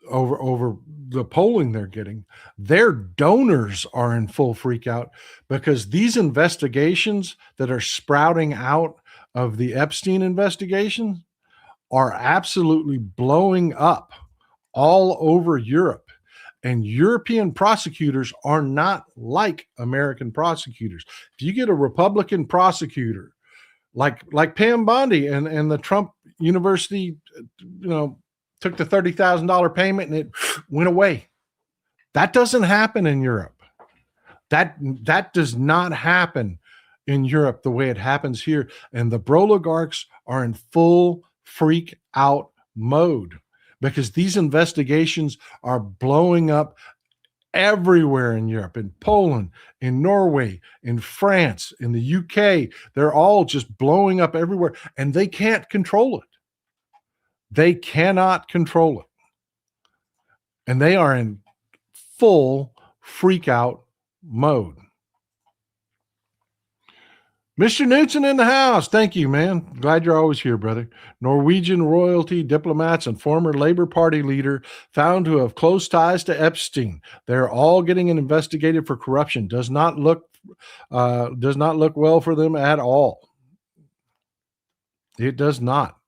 over the polling they're getting. Their donors are in full freak out because these investigations that are sprouting out of the Epstein investigation are absolutely blowing up all over Europe. And European prosecutors are not like American prosecutors. If you get a Republican prosecutor like Pam Bondi and the Trump University, took the $30,000 payment and it went away. That doesn't happen in Europe. That does not happen in Europe the way it happens here. And the Broligarchs are in full freak out mode because these investigations are blowing up everywhere in Europe, in Poland, in Norway, in France, in the UK. They're all just blowing up everywhere and they can't control it. They cannot control it. And they are in full freak out mode. Mr. Knudsen in the house. Thank you, man. Glad you're always here, brother. Norwegian royalty, diplomats, and former Labor Party leader found to have close ties to Epstein. They're all getting investigated for corruption. Does not look well for them at all. It does not.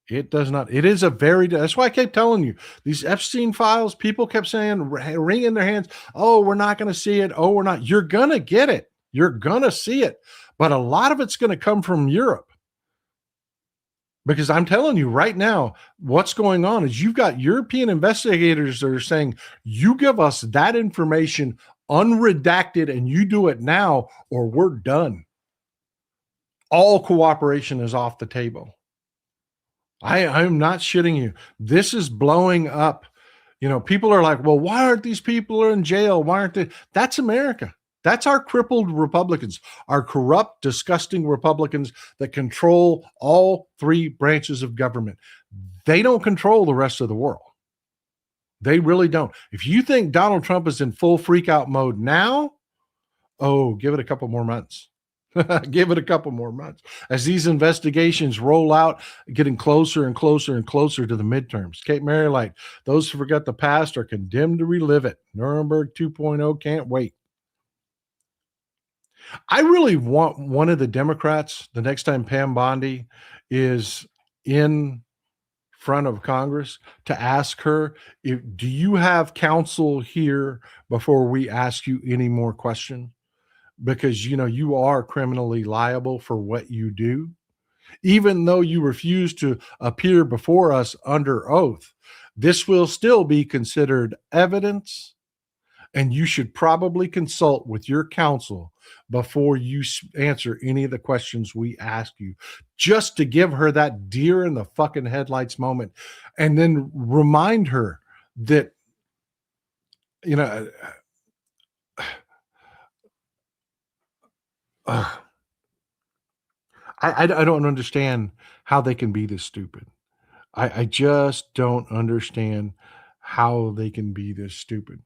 It does not. It is that's why I kept telling you, these Epstein files, people kept saying, wringing their hands, oh, we're not going to see it. Oh, we're not. You're going to get it. You're going to see it. But a lot of it's going to come from Europe. Because I'm telling you right now, what's going on is you've got European investigators that are saying, you give us that information unredacted and you do it now or we're done. All cooperation is off the table. I'm not shitting you. This is blowing up. People are like, well, why aren't these people in jail? Why aren't they? That's America. That's our crippled Republicans, our corrupt, disgusting Republicans that control all three branches of government. They don't control the rest of the world. They really don't. If you think Donald Trump is in full freak out mode now, give it a couple more months. Give it a couple more months as these investigations roll out, getting closer and closer and closer to the midterms. Kate Marylight, those who forget the past are condemned to relive it. Nuremberg 2.0 can't wait. I really want one of the Democrats, the next time Pam Bondi is in front of Congress, to ask her, do you have counsel here before we ask you any more questions? Because, you are criminally liable for what you do. Even though you refuse to appear before us under oath, this will still be considered evidence, and you should probably consult with your counsel before you answer any of the questions we ask you, just to give her that deer in the fucking headlights moment, and then remind her that, I don't understand how they can be this stupid. I just don't understand how they can be this stupid.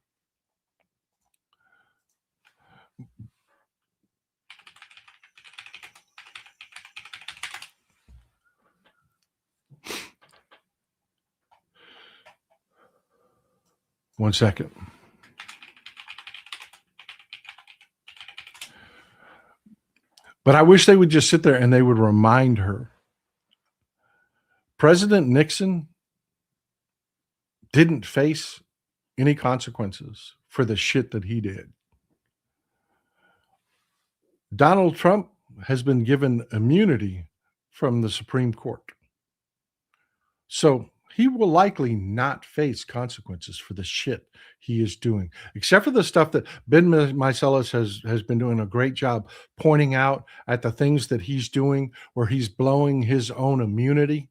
One second. But I wish they would just sit there and they would remind her. President Nixon didn't face any consequences for the shit that he did. Donald Trump has been given immunity from the Supreme Court. So he will likely not face consequences for the shit he is doing, except for the stuff that Ben Meiselas has been doing a great job pointing out at the things that he's doing where he's blowing his own immunity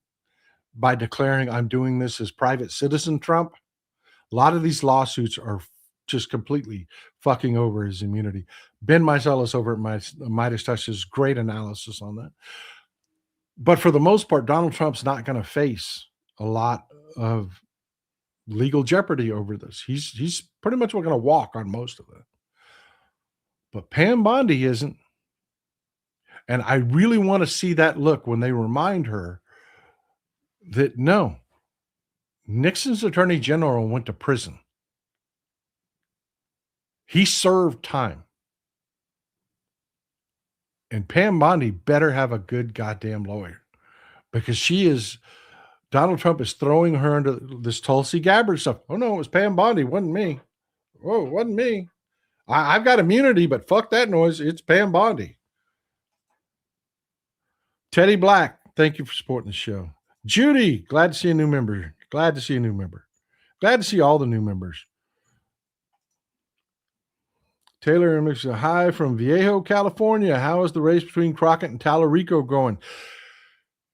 by declaring I'm doing this as private citizen Trump. A lot of these lawsuits are just completely fucking over his immunity. Ben Meiselas over at Midas Touch has great analysis on that. But for the most part, Donald Trump's not going to face a lot of legal jeopardy over this. He's pretty much going to walk on most of it. But Pam Bondi isn't. And I really want to see that look when they remind her that no, Nixon's attorney general went to prison. He served time. And Pam Bondi better have a good goddamn lawyer because Donald Trump is throwing her into this Tulsi Gabbard stuff. Oh, no, it was Pam Bondi. It wasn't me. Oh, it wasn't me. I've got immunity, but fuck that noise. It's Pam Bondi. Teddy Black, thank you for supporting the show. Judy, glad to see a new member. Glad to see a new member. Glad to see all the new members. Taylor Emmix, hi from Viejo, California. How is the race between Crockett and Tallarico going?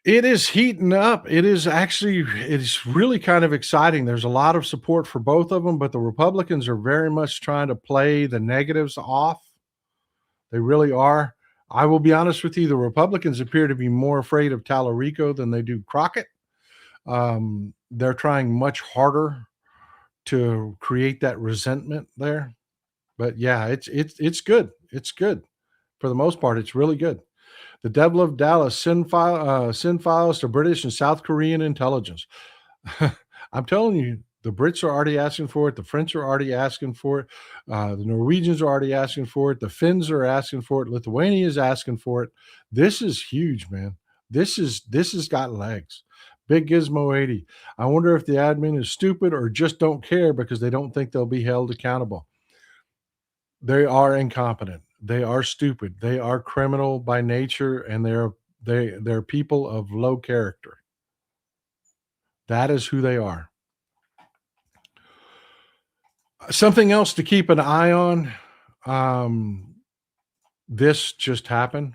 It is heating up. It's really kind of exciting. There's a lot of support for both of them, but the Republicans are very much trying to play the negatives off. They really are. I will be honest with you. The Republicans appear to be more afraid of Tallarico than they do Crockett. They're trying much harder to create that resentment there. But yeah, it's good. It's good. For the most part, it's really good. The Devil of Dallas send files to British and South Korean intelligence. I'm telling you, the Brits are already asking for it. The French are already asking for it. The Norwegians are already asking for it. The Finns are asking for it. Lithuania is asking for it. This is huge, man. This has got legs. Big Gizmo 80. I wonder if the admin is stupid or just don't care because they don't think they'll be held accountable. They are incompetent. They are stupid. They are criminal by nature, and they're people of low character. That is who they are. Something else to keep an eye on. This just happened.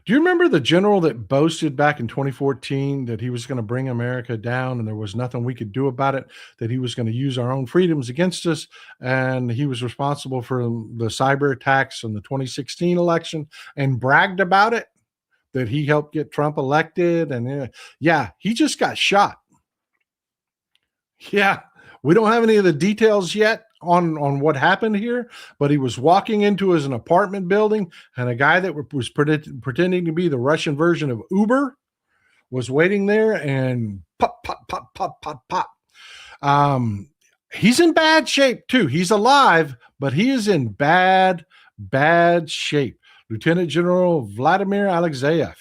Do you remember the general that boasted back in 2014 that he was going to bring America down and there was nothing we could do about it, that he was going to use our own freedoms against us, and he was responsible for the cyber attacks in the 2016 election and bragged about it, that he helped get Trump elected? And yeah, he just got shot. Yeah, we don't have any of the details yet on what happened here, but he was walking into an apartment building, and a guy that was pretending to be the Russian version of Uber was waiting there, and pop, pop, pop, pop, pop, pop. He's in bad shape too. He's alive, but he is in bad shape. Lieutenant General Vladimir Alexeyev.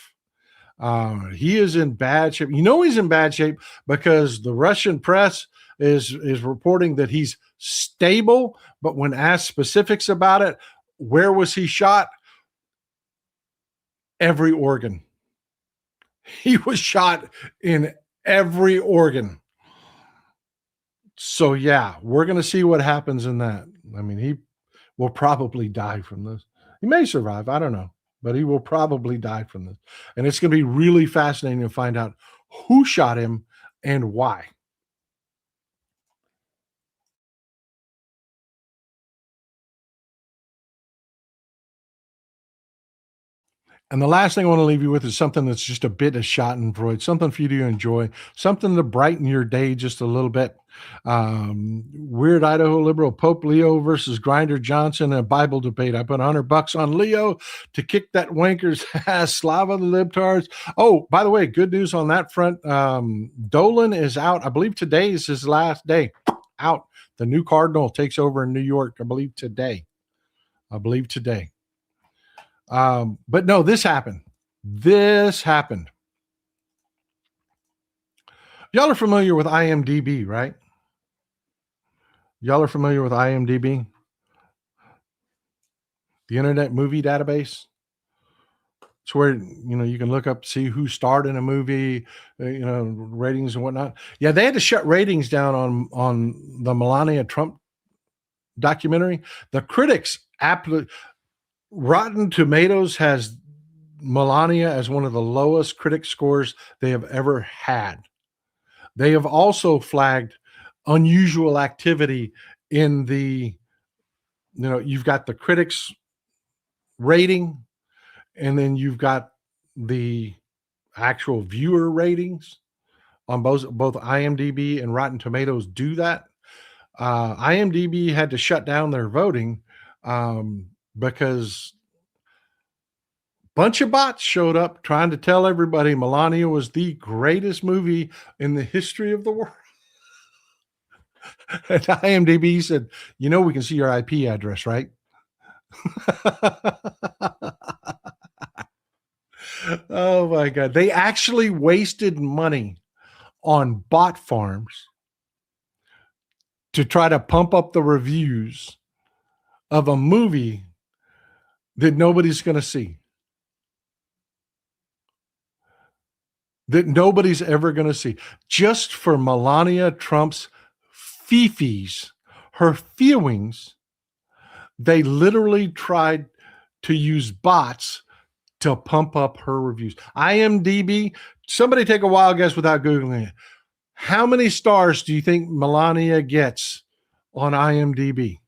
He is in bad shape. You know he's in bad shape because the Russian press is reporting that he's stable, but when asked specifics about it, where was he shot? Every organ. He was shot in every organ. So yeah, we're going to see what happens in that. I mean, he will probably die from this. He may survive. I don't know, but he will probably die from this. And it's going to be really fascinating to find out who shot him and why. And the last thing I want to leave you with is something that's just a bit of schadenfreude, something for you to enjoy, something to brighten your day just a little bit. Weird Idaho liberal Pope Leo versus Grinder Johnson in a Bible debate. I put $100 on Leo to kick that wanker's ass. Slava the libtards. Oh, by the way, good news on that front. Dolan is out. I believe today is his last day out. The new cardinal takes over in New York, I believe today. But no, this happened. Y'all are familiar with IMDb, right? Y'all are familiar with IMDb? The Internet Movie Database? It's where, you can look up, see who starred in a movie, ratings and whatnot. Yeah, they had to shut ratings down on the Melania Trump documentary. The critics absolutely. Rotten Tomatoes has Melania as one of the lowest critic scores they have ever had. They have also flagged unusual activity in the, you've got the critics rating, and then you've got the actual viewer ratings on both IMDb and Rotten Tomatoes do that. IMDb had to shut down their voting because bunch of bots showed up trying to tell everybody Melania was the greatest movie in the history of the world. And IMDb said, we can see your IP address, right? Oh my God. They actually wasted money on bot farms to try to pump up the reviews of a movie that nobody's going to see, that nobody's ever going to see, just for Melania Trump's fifis, her feelings. They literally tried to use bots to pump up her reviews. IMDb, somebody take a wild guess without Googling it. How many stars do you think Melania gets on IMDb?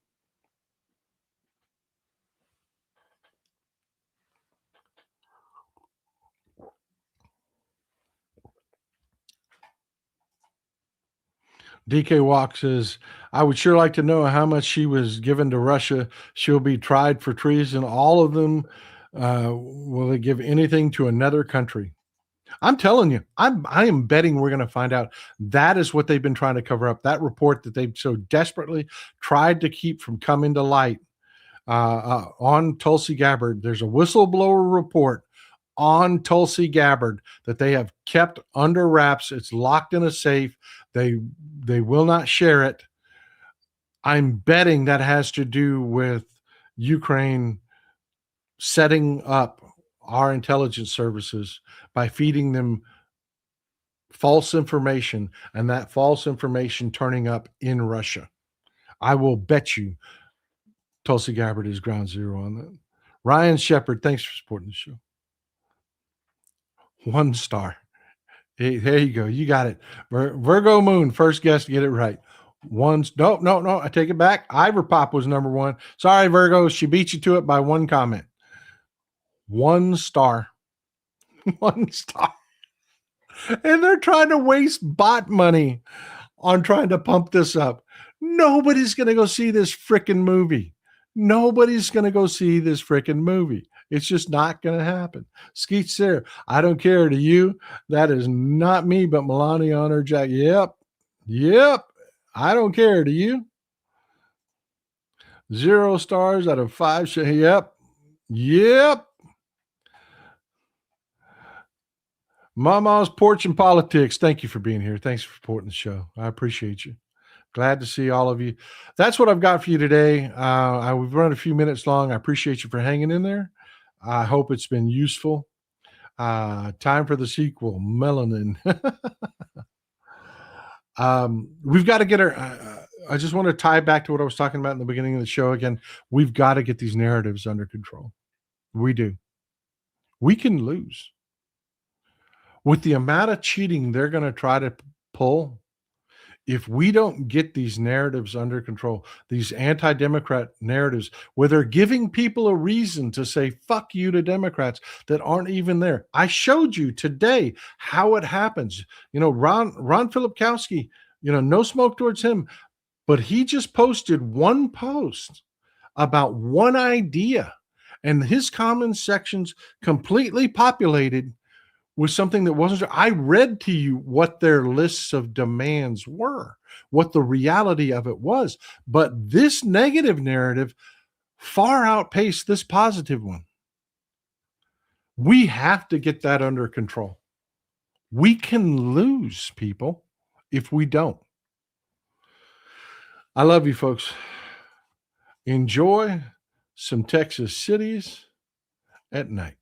DK Walk says, I would sure like to know how much she was given to Russia. She'll be tried for treason. All of them. Will they give anything to another country? I'm telling you, I am betting we're going to find out that is what they've been trying to cover up. That report that they've so desperately tried to keep from coming to light on Tulsi Gabbard. There's a whistleblower report on Tulsi Gabbard that they have kept under wraps. It's locked in a safe. They will not share it. I'm betting that has to do with Ukraine setting up our intelligence services by feeding them false information, and that false information turning up in Russia. I will bet you Tulsi Gabbard is ground zero on that. Ryan Shepard, thanks for supporting the show. 1 star. Hey, there you go. You got it. Virgo Moon, first guest to get it right. No. I take it back. Ivor Pop was number 1. Sorry, Virgo. She beat you to it by 1 comment. 1 star. 1 star. And they're trying to waste bot money on trying to pump this up. Nobody's going to go see this freaking movie. Nobody's going to go see this freaking movie. It's just not going to happen. Skeet there. I don't care to you. That is not me, but Melania on her jacket. Yep. I don't care to you. 0 stars out of 5. Yep. Mama's Porch and Politics. Thank you for being here. Thanks for supporting the show. I appreciate you. Glad to see all of you. That's what I've got for you today. We've run a few minutes long. I appreciate you for hanging in there. I hope it's been useful. Time for the sequel, Melanin. We've got to get I just want to tie back to what I was talking about in the beginning of the show again. We've got to get these narratives under control. We do. We can lose. With the amount of cheating they're going to try to pull, if we don't get these narratives under control, these anti-Democrat narratives, where they're giving people a reason to say, fuck you to Democrats that aren't even there. I showed you today how it happens. Ron Filipkowski, no smoke towards him, but he just posted 1 post about 1 idea, and his comment sections completely populated with something that wasn't true. I read to you what their lists of demands were, what the reality of it was. But this negative narrative far outpaced this positive one. We have to get that under control. We can lose, people, if we don't. I love you, folks. Enjoy some Texas cities at night.